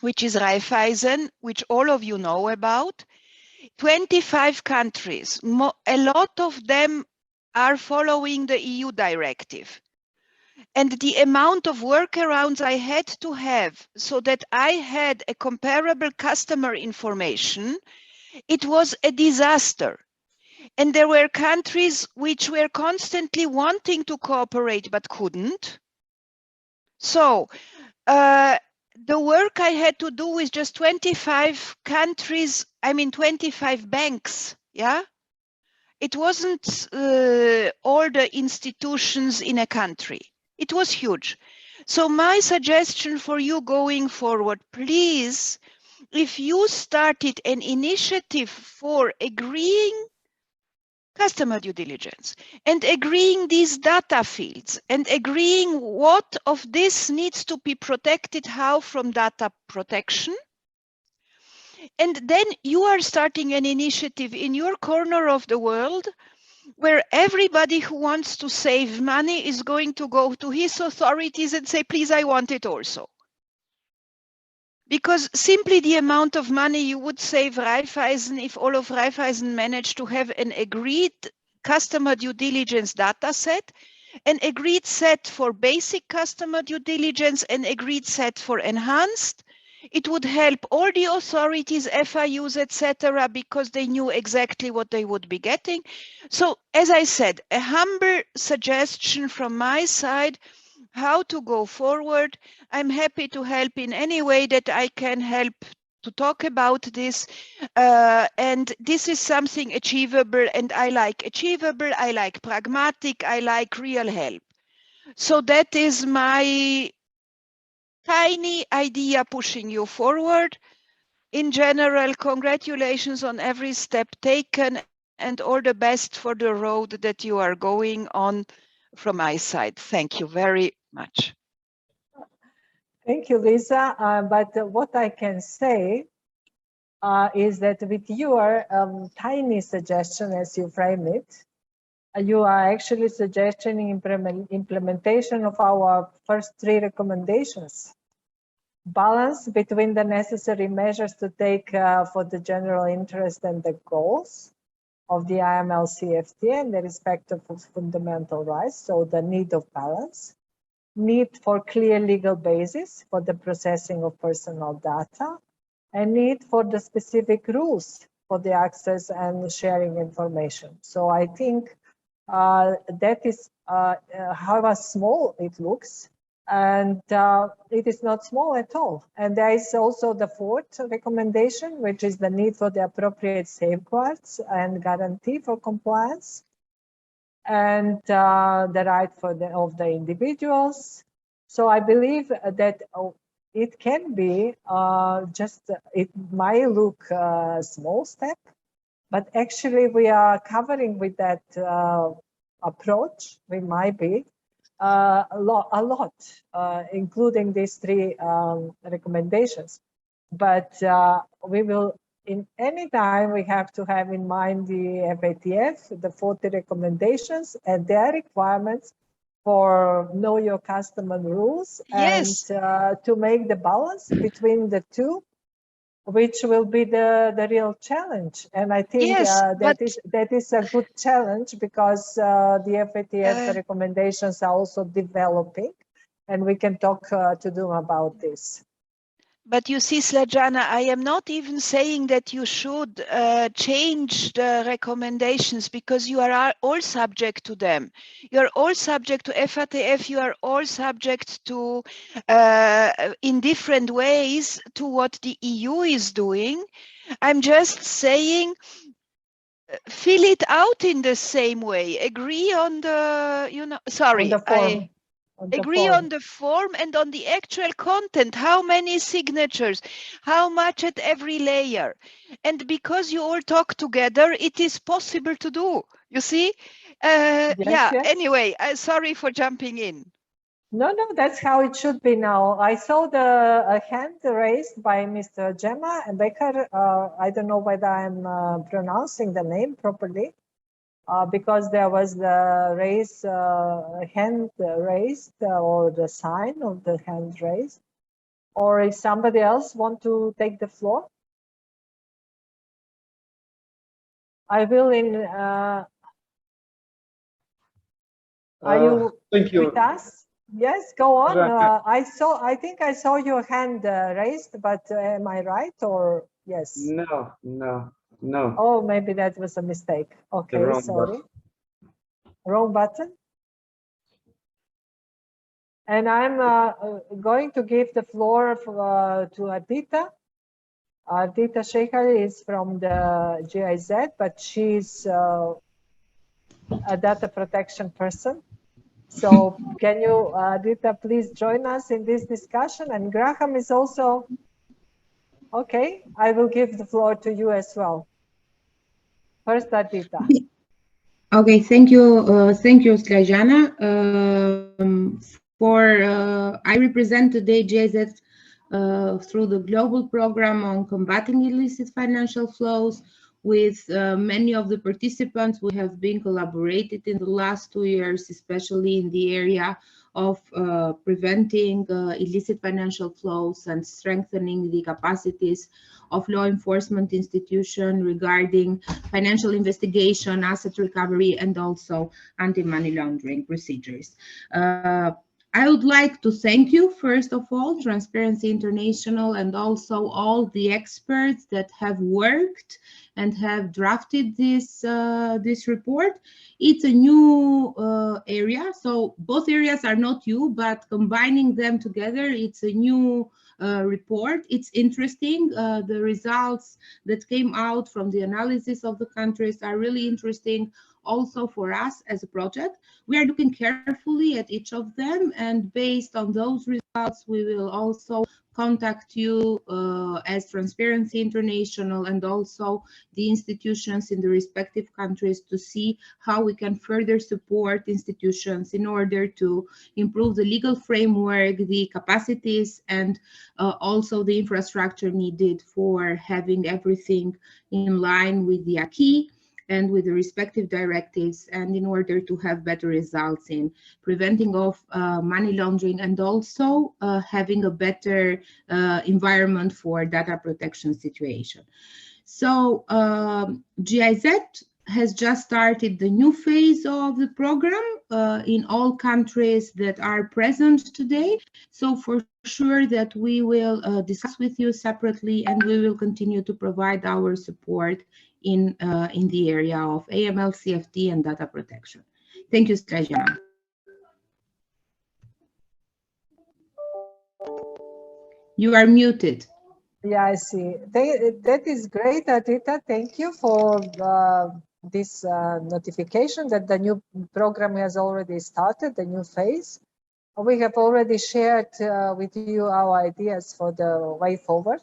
which is Raiffeisen, which all of you know about. 25 countries, a lot of them are following the EU directive. And the amount of workarounds I had to have so that I had a comparable customer information, it was a disaster. And there were countries which were constantly wanting to cooperate but couldn't. So the work I had to do with just 25 countries, 25 banks, yeah? It wasn't all the institutions in a country. It was huge. So my suggestion for you going forward, please, if you started an initiative for agreeing customer due diligence and agreeing these data fields and agreeing what of this needs to be protected, how from data protection, and then you are starting an initiative in your corner of the world where everybody who wants to save money is going to go to his authorities and say, please, I want it also. Because simply the amount of money you would save Raiffeisen if all of Raiffeisen managed to have an agreed customer due diligence data set, an agreed set for basic customer due diligence, an agreed set for enhanced. It would help all the authorities, FIUs, etc., because they knew exactly what they would be getting. So, as I said, a humble suggestion from my side, how to go forward. I'm happy to help in any way that I can help to talk about this. And this is something achievable, and I like achievable, I like pragmatic, I like real help. So that is my tiny idea pushing you forward. In general, congratulations on every step taken and all the best for the road that you are going on from my side. Thank you very much. Thank you, Lisa. But what I can say is that with your tiny suggestion, as you frame it, you are actually suggesting implementation of our first 3 recommendations. Balance between the necessary measures to take for the general interest and the goals of the AML CFT and the respect of fundamental rights, so the need of balance. Need for clear legal basis for the processing of personal data, and need for the specific rules for the access and sharing information. So I think that is how small it looks, and it is not small at all. And there is also the 4th recommendation, which is the need for the appropriate safeguards and guarantee for compliance, and the right of the individuals. So I believe that it can be it might look a small step, but actually we are covering with that approach, we might be a lot, including these 3 recommendations. But we will, in any time, we have to have in mind the FATF, the 40 recommendations and their requirements for know your customer rules, Yes. and to make the balance between the 2, which will be the real challenge. And I think Yes, that is a good challenge, because the FATF recommendations are also developing, and we can talk to them about this. But you see, Snježana, I am not even saying that you should change the recommendations, because you are all subject to them. You are all subject to FATF, you are all subject to, in different ways, to what the EU is doing. I'm just saying, fill it out in the same way. Agree on the, sorry, On the form. Agree on the form and on the actual content. How many signatures, how much at every layer. And because you all talk together, it is possible to do, you see? Yes. Anyway, sorry for jumping in. No, that's how it should be now. I saw the hand raised by Mr. Gemma Becker. I don't know whether I'm pronouncing the name properly. Because there was the hand raised, or the sign of the hand raised. Or if somebody else want to take the floor, I will. Are you with us? Yes, go on. I think I saw your hand raised, but am I right, or yes? No. Oh, maybe that was a mistake. Okay, sorry. Wrong button. And I'm going to give the floor to Ardita. Ardita Shekhar is from the GIZ, but she's a data protection person. So can you, Ardita, please join us in this discussion? And Graham is also, okay, I will give the floor to you as well. First, Ardita. Okay, thank you, Snježana. I represent today GIZ through the global program on combating illicit financial flows. With many of the participants, we have been collaborated in the last 2 years, especially in the area of preventing illicit financial flows and strengthening the capacities of law enforcement institutions regarding financial investigation, asset recovery, and also anti-money laundering procedures. I would like to thank you, first of all, Transparency International, and also all the experts that have worked and have drafted this report. It's a new area, so both areas are not new, but combining them together, it's a new report. It's interesting. The results that came out from the analysis of the countries are really interesting also for us as a project. We are looking carefully at each of them, and based on those results, we will also contact you as Transparency International and also the institutions in the respective countries to see how we can further support institutions in order to improve the legal framework, the capacities, and also the infrastructure needed for having everything in line with the acquis. and with the respective directives, and in order to have better results in preventing of money laundering, and also having a better environment for data protection situation. So GIZ has just started the new phase of the program in all countries that are present today. So for sure that we will discuss with you separately, and we will continue to provide our support in the area of AML, CFT, and data protection. Thank you, Strajan. You are muted. Yeah, I see. That is great, Adita. Thank you for this notification that the new program has already started, the new phase. We have already shared with you our ideas for the way forward,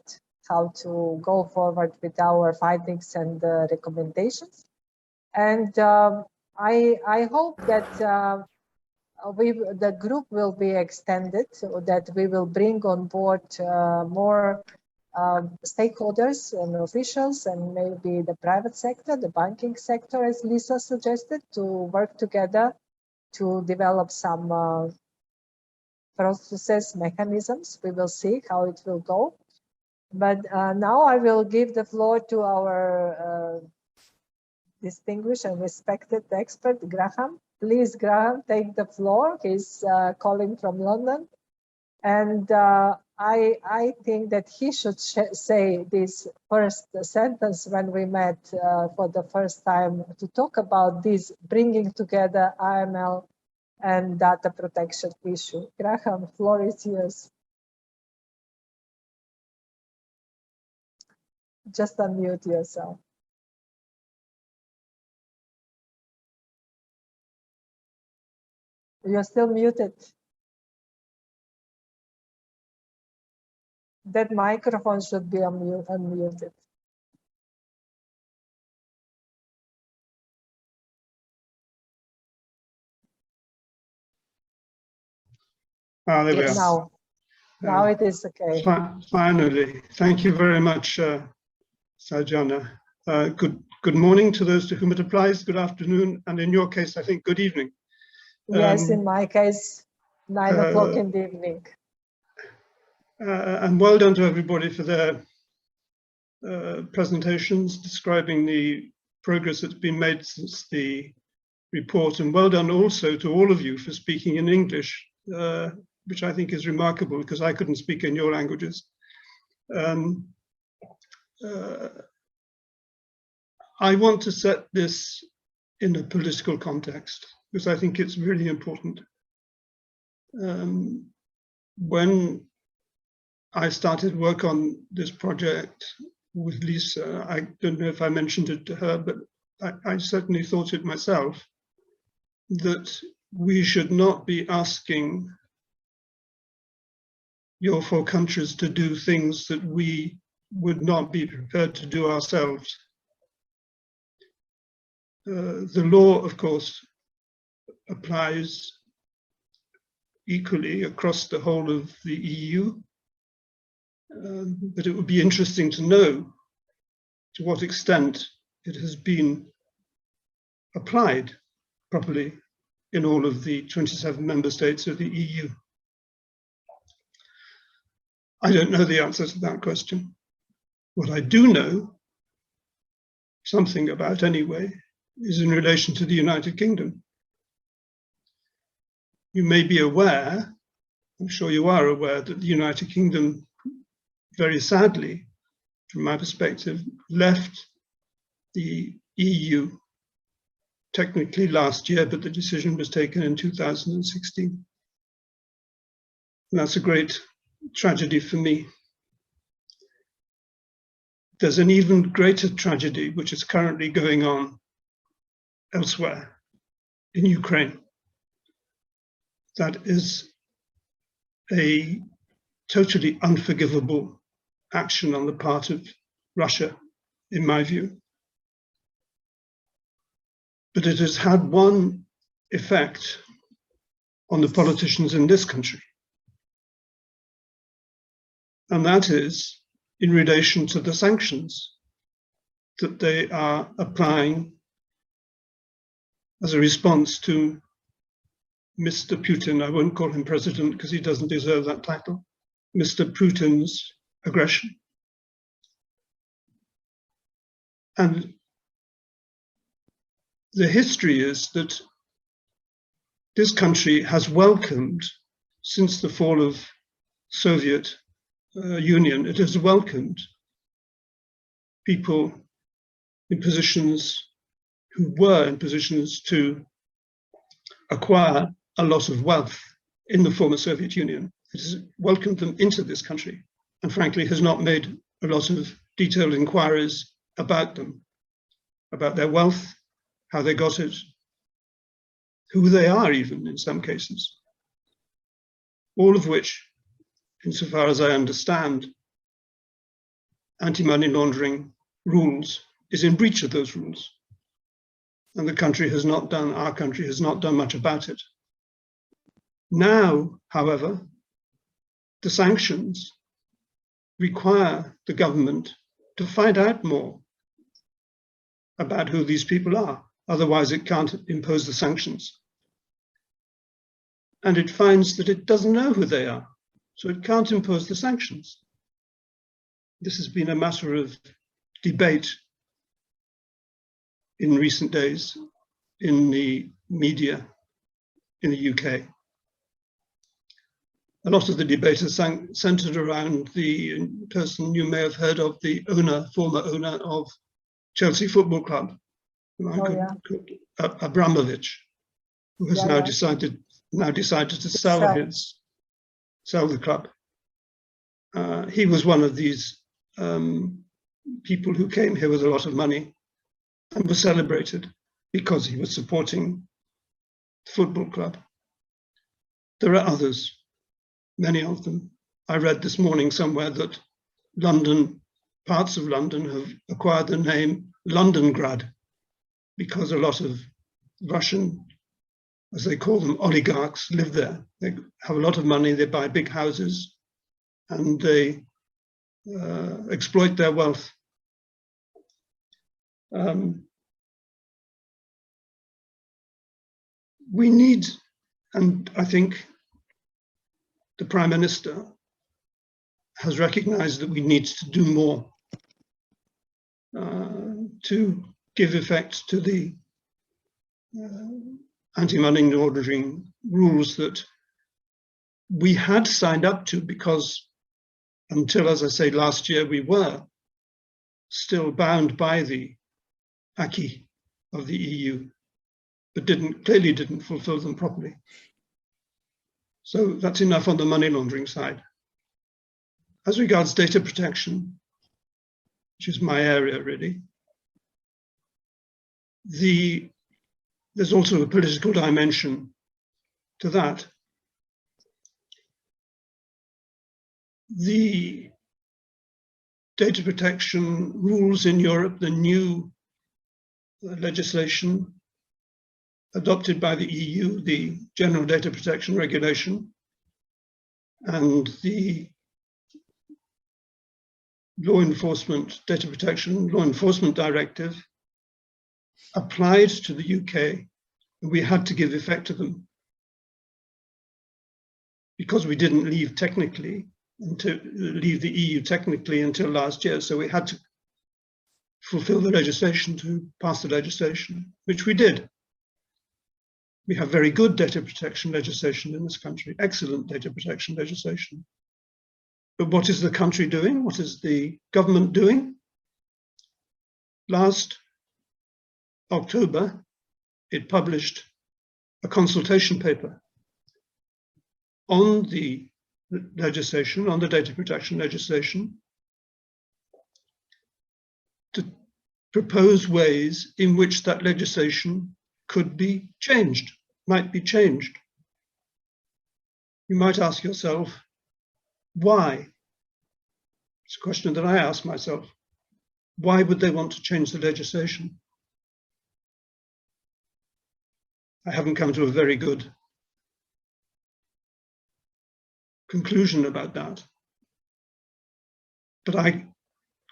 how to go forward with our findings and recommendations. And I hope that the group will be extended, so that we will bring on board more stakeholders and officials, and maybe the private sector, the banking sector, as Lisa suggested, to work together to develop some processes, mechanisms. We will see how it will go. But now I will give the floor to our distinguished and respected expert, Graham. Please, Graham, take the floor. He's calling from London. And I think that he should say this first sentence when we met for the first time to talk about this bringing together AML and data protection issue. Graham, floor is yours. Just unmute yourself. You're still muted. That microphone should be unmuted. There we are. Now it is okay. Finally, thank you very much, Sajana. Good morning to those to whom it applies, good afternoon, and in your case, I think good evening. Yes, in my case, 9 o'clock in the evening. And well done to everybody for their presentations describing the progress that's been made since the report, and well done also to all of you for speaking in English, which I think is remarkable because I couldn't speak in your languages. I want to set this in a political context because I think it's really important. When I started work on this project with Lisa, I don't know if I mentioned it to her, but I certainly thought it myself, that we should not be asking your 4 countries to do things that we would not be prepared to do ourselves. The law, of course, applies equally across the whole of the EU, but it would be interesting to know to what extent it has been applied properly in all of the 27 member states of the EU. I don't know the answer to that question. What I do know something about anyway is in relation to the United Kingdom. You may be aware, I'm sure you are aware, that the United Kingdom, very sadly, from my perspective, left the EU technically last year, but the decision was taken in 2016. And that's a great tragedy for me. There's an even greater tragedy which is currently going on elsewhere in Ukraine. That is a totally unforgivable action on the part of Russia, in my view. But it has had one effect on the politicians in this country. And that is in relation to the sanctions that they are applying as a response to Mr. Putin. I won't call him president because he doesn't deserve that title. Mr. Putin's aggression. And the history is that this country has welcomed, since the fall of Soviet Union, it has welcomed people in positions who were in positions to acquire a lot of wealth in the former Soviet Union. It has welcomed them into this country and frankly has not made a lot of detailed inquiries about them, about their wealth, how they got it, who they are even in some cases. All of which, insofar as I understand, anti-money laundering rules is in breach of those rules. And the country has not done, our country has not done much about it. Now, however, the sanctions require the government to find out more about who these people are. Otherwise, it can't impose the sanctions. And it finds that it doesn't know who they are, so it can't impose the sanctions. This has been a matter of debate in recent days in the media in the UK. A lot of the debate is centered around the person you may have heard of, the owner, former owner of Chelsea Football Club, Abramovich, who has now decided to sell the club. He was one of these people who came here with a lot of money and was celebrated because he was supporting the football club. There are others, many of them. I read this morning somewhere that London, parts of London have acquired the name Londongrad because a lot of Russian, as they call them, oligarchs live there. They have a lot of money, they buy big houses, and they exploit their wealth. We need, and I think the Prime Minister has recognized that we need to do more to give effect to the anti-money laundering rules that we had signed up to, because until, as I say, last year, we were still bound by the acquis of the EU, but clearly didn't fulfill them properly. So that's enough on the money laundering side. As regards data protection, which is my area really, there's also a political dimension to that. The data protection rules in Europe, the new legislation adopted by the EU, the General Data Protection Regulation, and the Data Protection Law Enforcement Directive applied to the UK, and we had to give effect to them because we didn't leave the EU technically until last year. So we had to fulfill the legislation, to pass the legislation, which we did. We have very good data protection legislation in this country, excellent data protection legislation. But what is the country doing? What is the government doing? Last October, it published a consultation paper on the legislation, on the data protection legislation, to propose ways in which that legislation could be changed, might be changed. You might ask yourself, why? It's a question that I ask myself. Why would they want to change the legislation? I haven't come to a very good conclusion about that. But I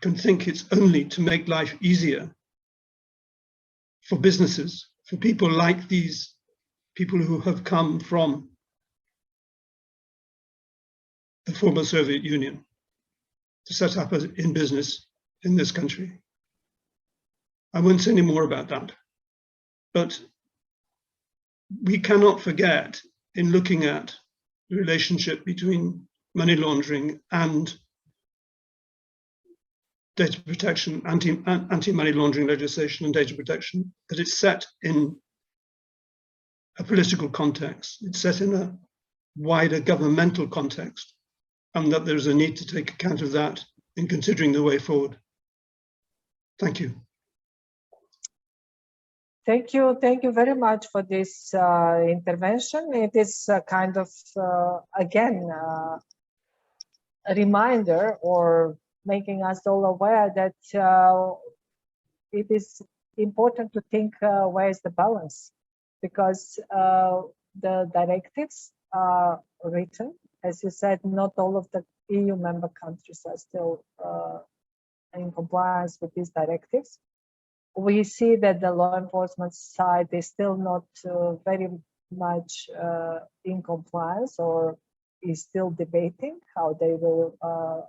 can think it's only to make life easier for businesses, for people like these people who have come from the former Soviet Union to set up in business in this country. I won't say any more about that, but we cannot forget, in looking at the relationship between money laundering and data protection, anti-money laundering legislation and data protection, that it's set in a political context, it's set in a wider governmental context, and that there's a need to take account of that in considering the way forward. Thank you. Thank you very much for this intervention. It is kind of, again, a reminder, or making us all aware that it is important to think where is the balance, because the directives are written. As you said, not all of the EU member countries are still in compliance with these directives. We see that the law enforcement side is still not very much in compliance, or is still debating how they will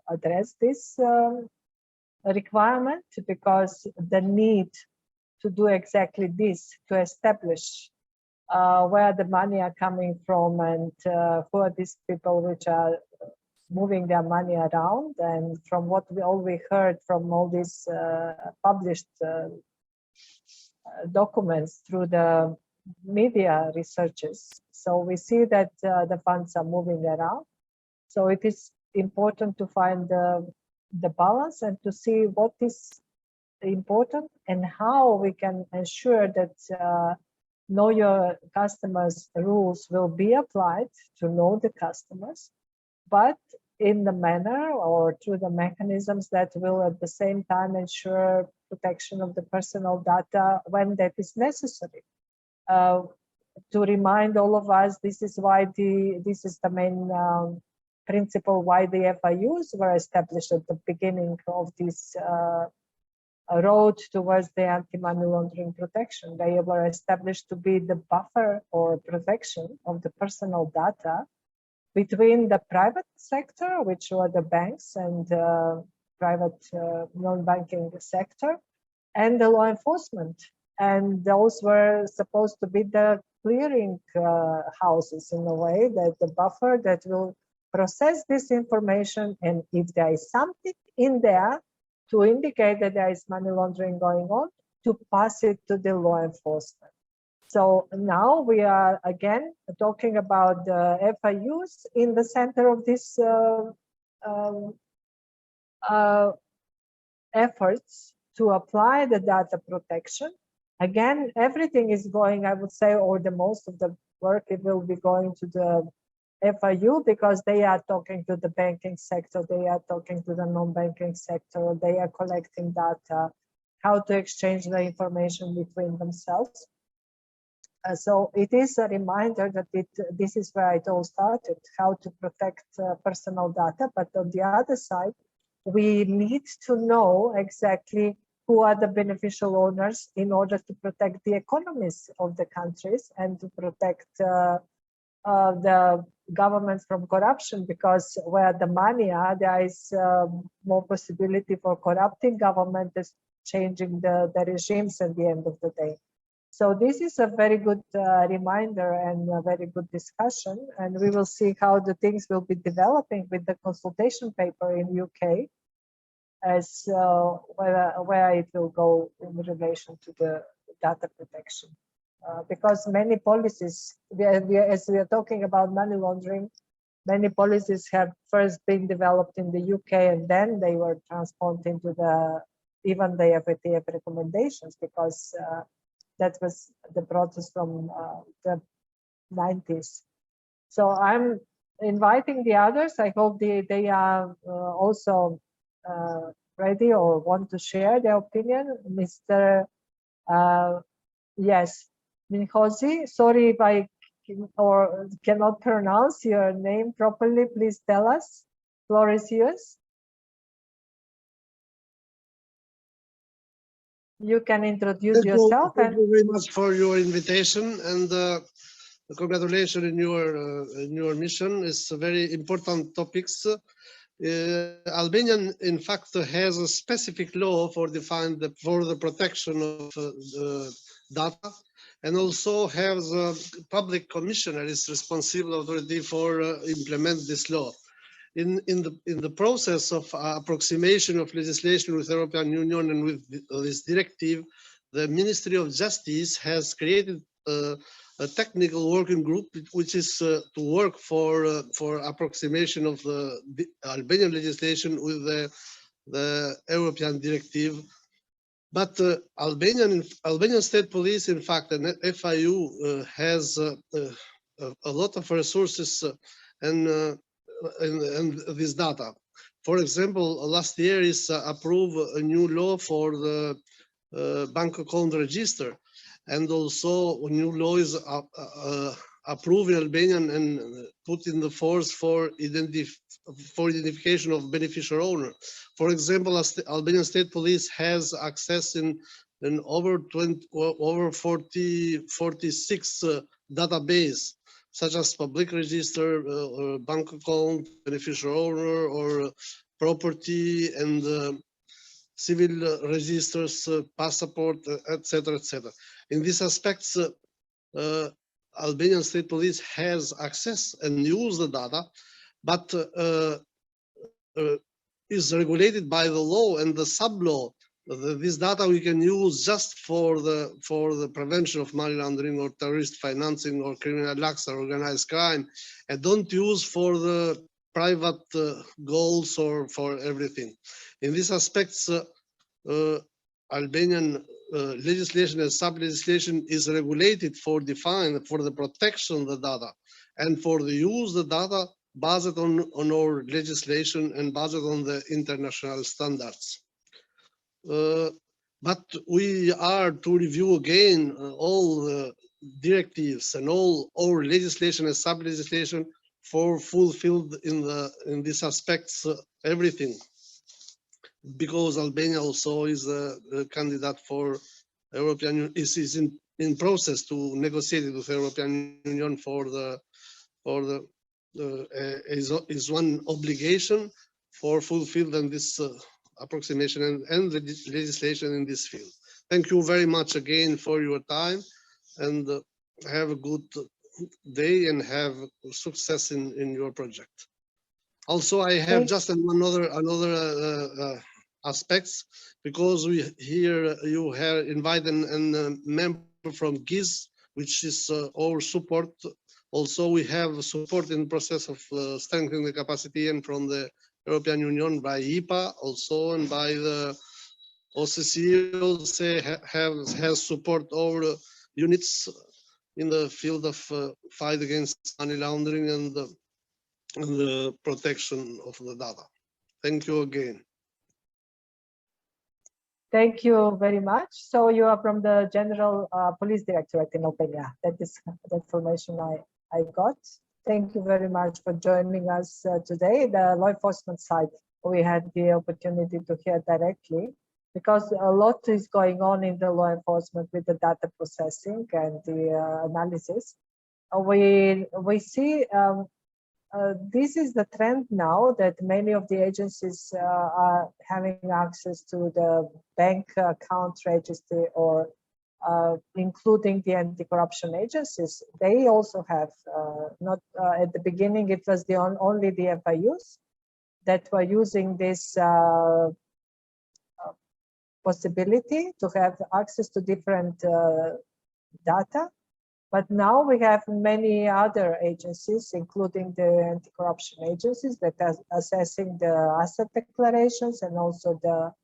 address this requirement, because the need to do exactly this, to establish where the money are coming from and who are these people which are moving their money around. And from what we heard from all these published documents through the media researches, so we see that the funds are moving around. So it is important to find the balance and to see what is important and how we can ensure that know your customers rules will be applied to know the customers, but in the manner or through the mechanisms that will at the same time ensure protection of the personal data when that is necessary. To remind all of us, this is why this is the main principle why the FIUs were established at the beginning of this road towards the anti-money laundering protection. They were established to be the buffer or protection of the personal data between the private sector, which were the banks and private non-banking sector, and the law enforcement. And those were supposed to be the clearing houses, in a way, that the buffer that will process this information, and if there is something in there to indicate that there is money laundering going on, to pass it to the law enforcement. So now we are again talking about the FIUs in the center of this efforts to apply the data protection. Again, everything is going, I would say, or the most of the work, it will be going to the FIU, because they are talking to the banking sector, they are talking to the non-banking sector, they are collecting data, how to exchange the information between themselves. So it is a reminder that this is where it all started, how to protect personal data. But on the other side, we need to know exactly who are the beneficial owners in order to protect the economies of the countries and to protect the government from corruption, because where the money are, there is more possibility for corrupting government, is changing the regimes at the end of the day. So this is a very good reminder and a very good discussion, and we will see how the things will be developing with the consultation paper in UK, as where it will go in relation to the data protection. Because many policies, as we are talking about money laundering, many policies have first been developed in the UK, and then they were transposed into even the FATF recommendations, because that was the process from the 90s. So I'm inviting the others. I hope they are also ready or want to share their opinion. Mr. Yes, Minhozi, sorry if I cannot pronounce your name properly. Please tell us. Floor is yours. you can introduce yourself. Thank you very much for your invitation, and congratulations in your mission. It's a very important topics. Albania, in fact, has a specific law for the protection of data, and also has a public commissioner is responsible authority for implement this law. In the process of approximation of legislation with the European Union and with this directive, the Ministry of Justice has created a technical working group which is to work for approximation of the Albanian legislation with the European directive. But Albanian State Police, in fact, and FIU has a lot of resources and this data. For example, last year is approved a new law for the bank account register, and also a new law is approved in Albanian and put in the force for identification of beneficial owner. For example, Albanian State Police has access in over 46 database, such as public register, or bank account, beneficial owner, or property and civil registers, passport, etc., etc. In these aspects, Albanian State Police has access and use the data, but is regulated by the law and the sub-law. This data we can use just for the prevention of money laundering or terrorist financing or criminal acts or organized crime, and don't use for the private goals or for everything. In these aspects, Albanian legislation and sub-legislation is regulated for the protection of the data and for the use of the data based on our legislation and based on the international standards. But we are to review again all the directives and all our legislation and sub-legislation for fulfilled in these aspects everything, because Albania also is a candidate for European Union, is in process to negotiate with the European Union is one obligation for fulfilled in this approximation and the legislation in this field. Thank you very much again for your time, and have a good day and have success in your project. Also, I have just another aspects, because we here you have invited a member from GIZ, which is our support. Also, we have support in the process of strengthening the capacity, and from the European Union by IPA also, and by the OCC also has support our units in the field of fight against money laundering and the protection of the data. Thank you again. Thank you very much. So you are from the General Police Directorate in Albania. That is the information I got. Thank you very much for joining us today. The law enforcement side, we had the opportunity to hear directly, because a lot is going on in the law enforcement with the data processing and the analysis. We see this is the trend now, that many of the agencies are having access to the bank account registry, or including the anti-corruption agencies. They also have, not at the beginning, it was only the FIUs that were using this possibility to have access to different data. But now we have many other agencies, including the anti-corruption agencies, that are assessing the asset declarations and also the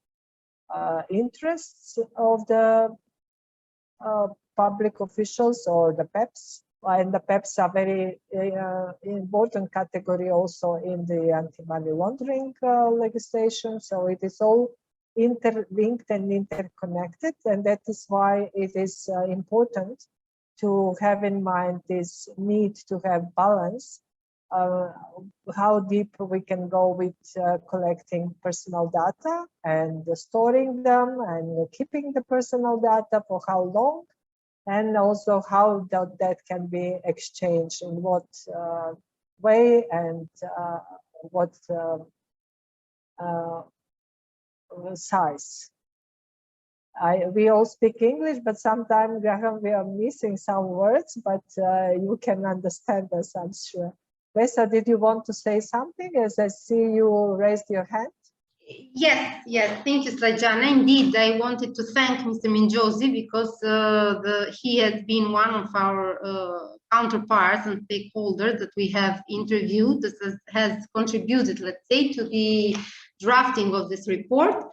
interests of the public officials, or the PEPs. And the PEPs are very important category also in the anti-money laundering legislation. So it is all interlinked and interconnected, and that is why it is important to have in mind this need to have balance how deep we can go with collecting personal data and storing them and keeping the personal data for how long, and also how that can be exchanged, in what way and what size. We all speak English, but sometimes, Graham, we are missing some words, but you can understand us, I'm sure. Vesa, did you want to say something, as I see you raised your hand? Yes, thank you, Slajana. Indeed, I wanted to thank Mr. Minjosi because he has been one of our counterparts and stakeholders that we have interviewed, that has contributed, let's say, to the drafting of this report.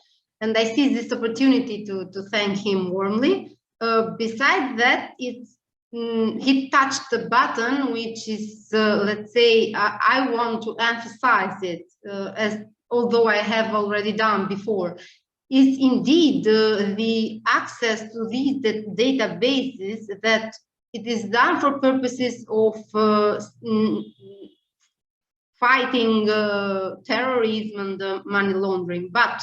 And I seize this opportunity to thank him warmly. Besides that, he touched the button, which is, let's say, I want to emphasize it, although I have already done before, is indeed the access to these databases, that it is done for purposes of fighting terrorism and money laundering, but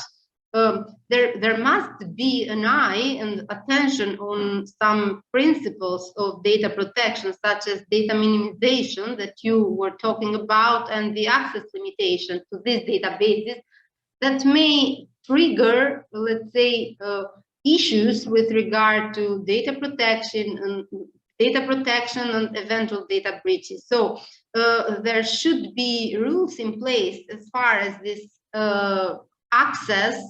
there must be an eye and attention on some principles of data protection, such as data minimization that you were talking about, and the access limitation to these databases that may trigger, let's say, issues with regard to data protection and eventual data breaches. So there should be rules in place as far as this access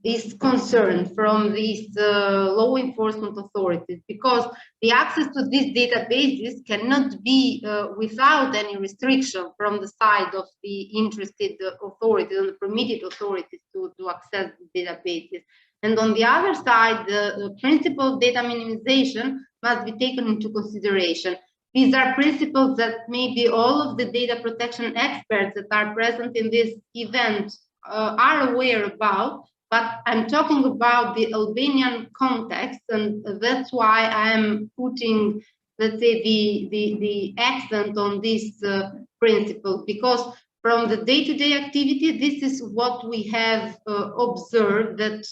is concerned from these law enforcement authorities, because the access to these databases cannot be without any restriction from the side of the interested authorities and the permitted authorities to access the databases. And on the other side, the principle of data minimization must be taken into consideration. These are principles that maybe all of the data protection experts that are present in this event are aware about, but I'm talking about the Albanian context, and that's why I'm putting, let's say, the accent on this principle, because from the day-to-day activity, this is what we have observed that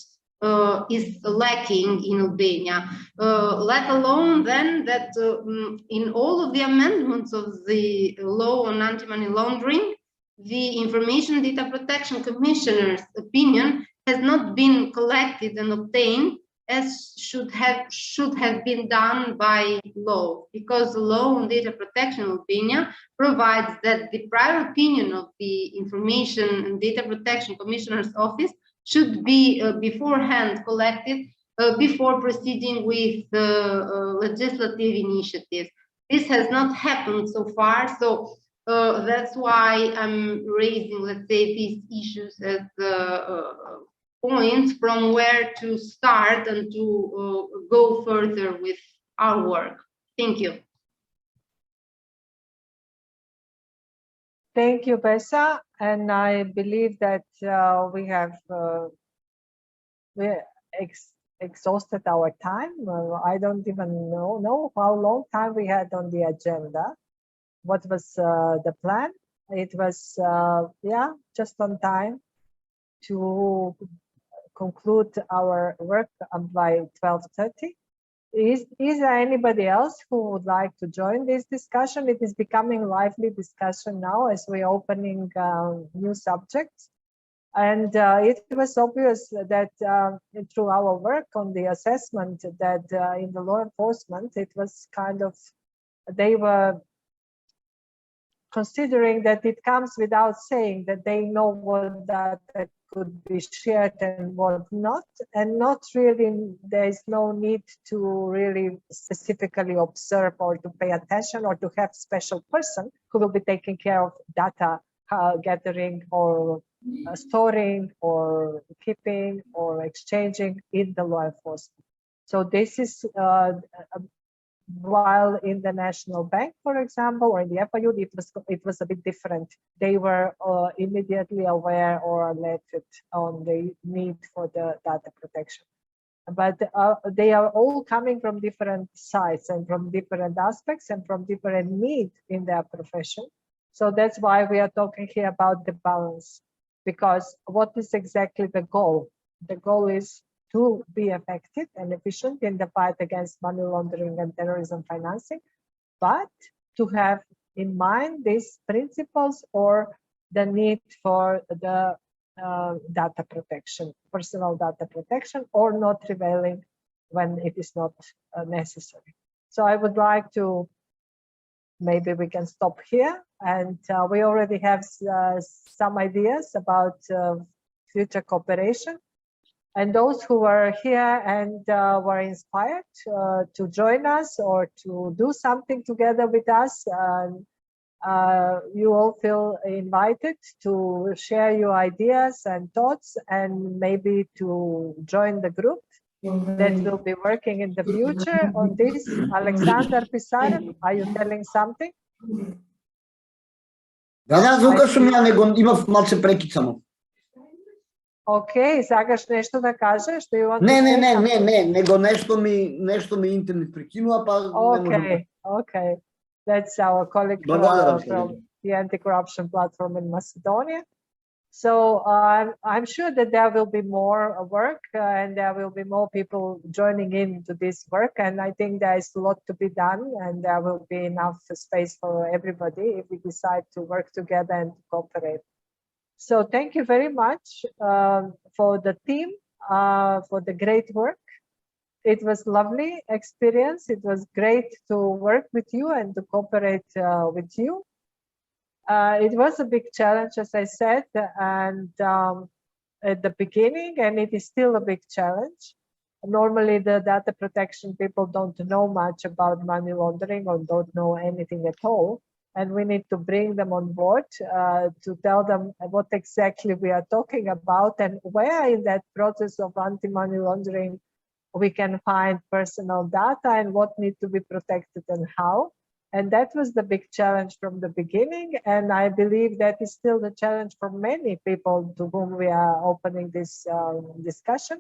is lacking in Albania, let alone then that in all of the amendments of the law on anti-money laundering, the Information Data Protection Commissioner's opinion has not been collected and obtained as should have been done by law, because the law on data protection in Albania provides that the prior opinion of the Information and Data Protection Commissioner's office should be beforehand collected before proceeding with legislative initiatives. This has not happened so far, so that's why I'm raising, let's say, these issues as points from where to start and to go further with our work. Thank you. Thank you, Besa. And I believe that we have exhausted our time. I don't even know how long time we had on the agenda. What was the plan? It was, yeah, just on time to conclude our work by 12:30. Is there anybody else who would like to join this discussion? It is becoming lively discussion now as we're opening new subjects. And it was obvious that through our work on the assessment that in the law enforcement, it was kind of, they were considering that it comes without saying that they know what data could be shared and what not, and not really, there is no need to really specifically observe or to pay attention or to have special person who will be taking care of data gathering or storing or keeping or exchanging in the law enforcement. So this is while in the National Bank, for example, or in the FIU, it was a bit different. They were immediately aware or alerted on the need for the data protection. But they are all coming from different sides and from different aspects and from different needs in their profession. So that's why we are talking here about the balance, because what is exactly the goal? The goal is to be effective and efficient in the fight against money laundering and terrorism financing, but to have in mind these principles or the need for the data protection, personal data protection, or not revealing when it is not necessary. So I would like to, maybe we can stop here, and we already have some ideas about future cooperation. And those who were here and were inspired to join us or to do something together with us, you all feel invited to share your ideas and thoughts, and maybe to join the group that will be working in the future on this. Alexander Pisarev, are you telling something? Да, звукашам ја, него имав малце прекид само. Окей, сакаш нешто да кажеш? Не, него нешто ми интернет прекинува, па не можам. Okay. That's our colleague from the Anti-Corruption Platform in Macedonia. So I'm sure that there will be more work and there will be more people joining into this work. And I think there is a lot to be done, and there will be enough space for everybody if we decide to work together and cooperate. So thank you very much for the team, for the great work. It was lovely experience. It was great to work with you and to cooperate with you. It was a big challenge, as I said, and at the beginning, and it is still a big challenge. Normally, the data protection people don't know much about money laundering or don't know anything at all. And we need to bring them on board to tell them what exactly we are talking about and where in that process of anti-money laundering we can find personal data and what needs to be protected and how. And that was the big challenge from the beginning. And I believe that is still the challenge for many people to whom we are opening this discussion.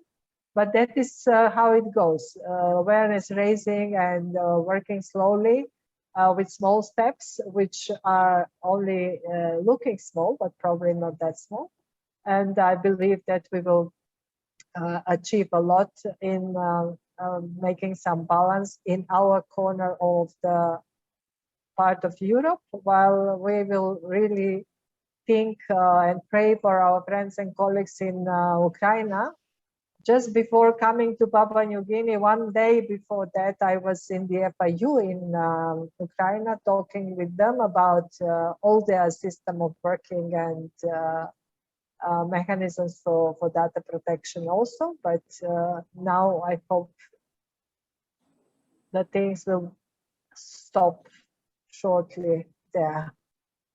But that is how it goes. Awareness raising and working slowly with small steps, which are only looking small, but probably not that small. And I believe that we will achieve a lot in making some balance in our corner of the part of Europe, while we will really think and pray for our friends and colleagues in Ukraine. Just before coming to Papua New Guinea, one day before that, I was in the FIU in Ukraine talking with them about all their system of working and mechanisms for data protection also. But now I hope that things will stop shortly there,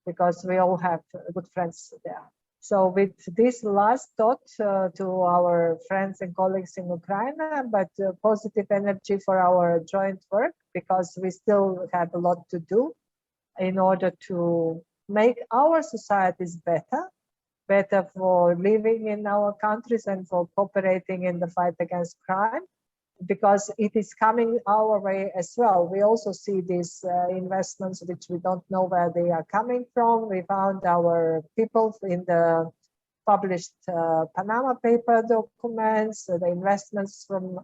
because we all have good friends there. So with this last thought to our friends and colleagues in Ukraine, but positive energy for our joint work, because we still have a lot to do in order to make our societies better for living in our countries and for cooperating in the fight against crime, because it is coming our way as well. We also see these investments which we don't know where they are coming from. We found our people in the published Panama paper documents. The investments from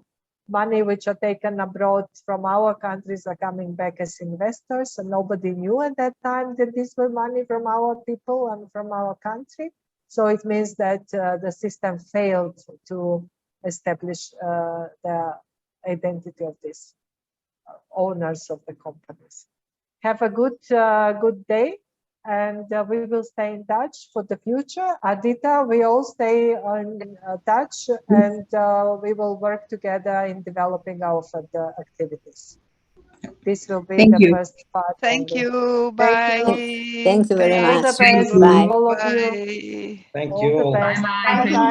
money which are taken abroad from our countries are coming back as investors, and nobody knew at that time that these were money from our people and from our country. So it means that the system failed to establish the identity of these owners of the companies. Have a good day, and we will stay in touch for the future. Adita, we all stay in touch, and we will work together in developing our further activities. This will be the first part. Thank you. Bye. Thank you very much. All the best. Bye. All of you. Bye. Thank All you the all. best. Bye-bye. Bye-bye.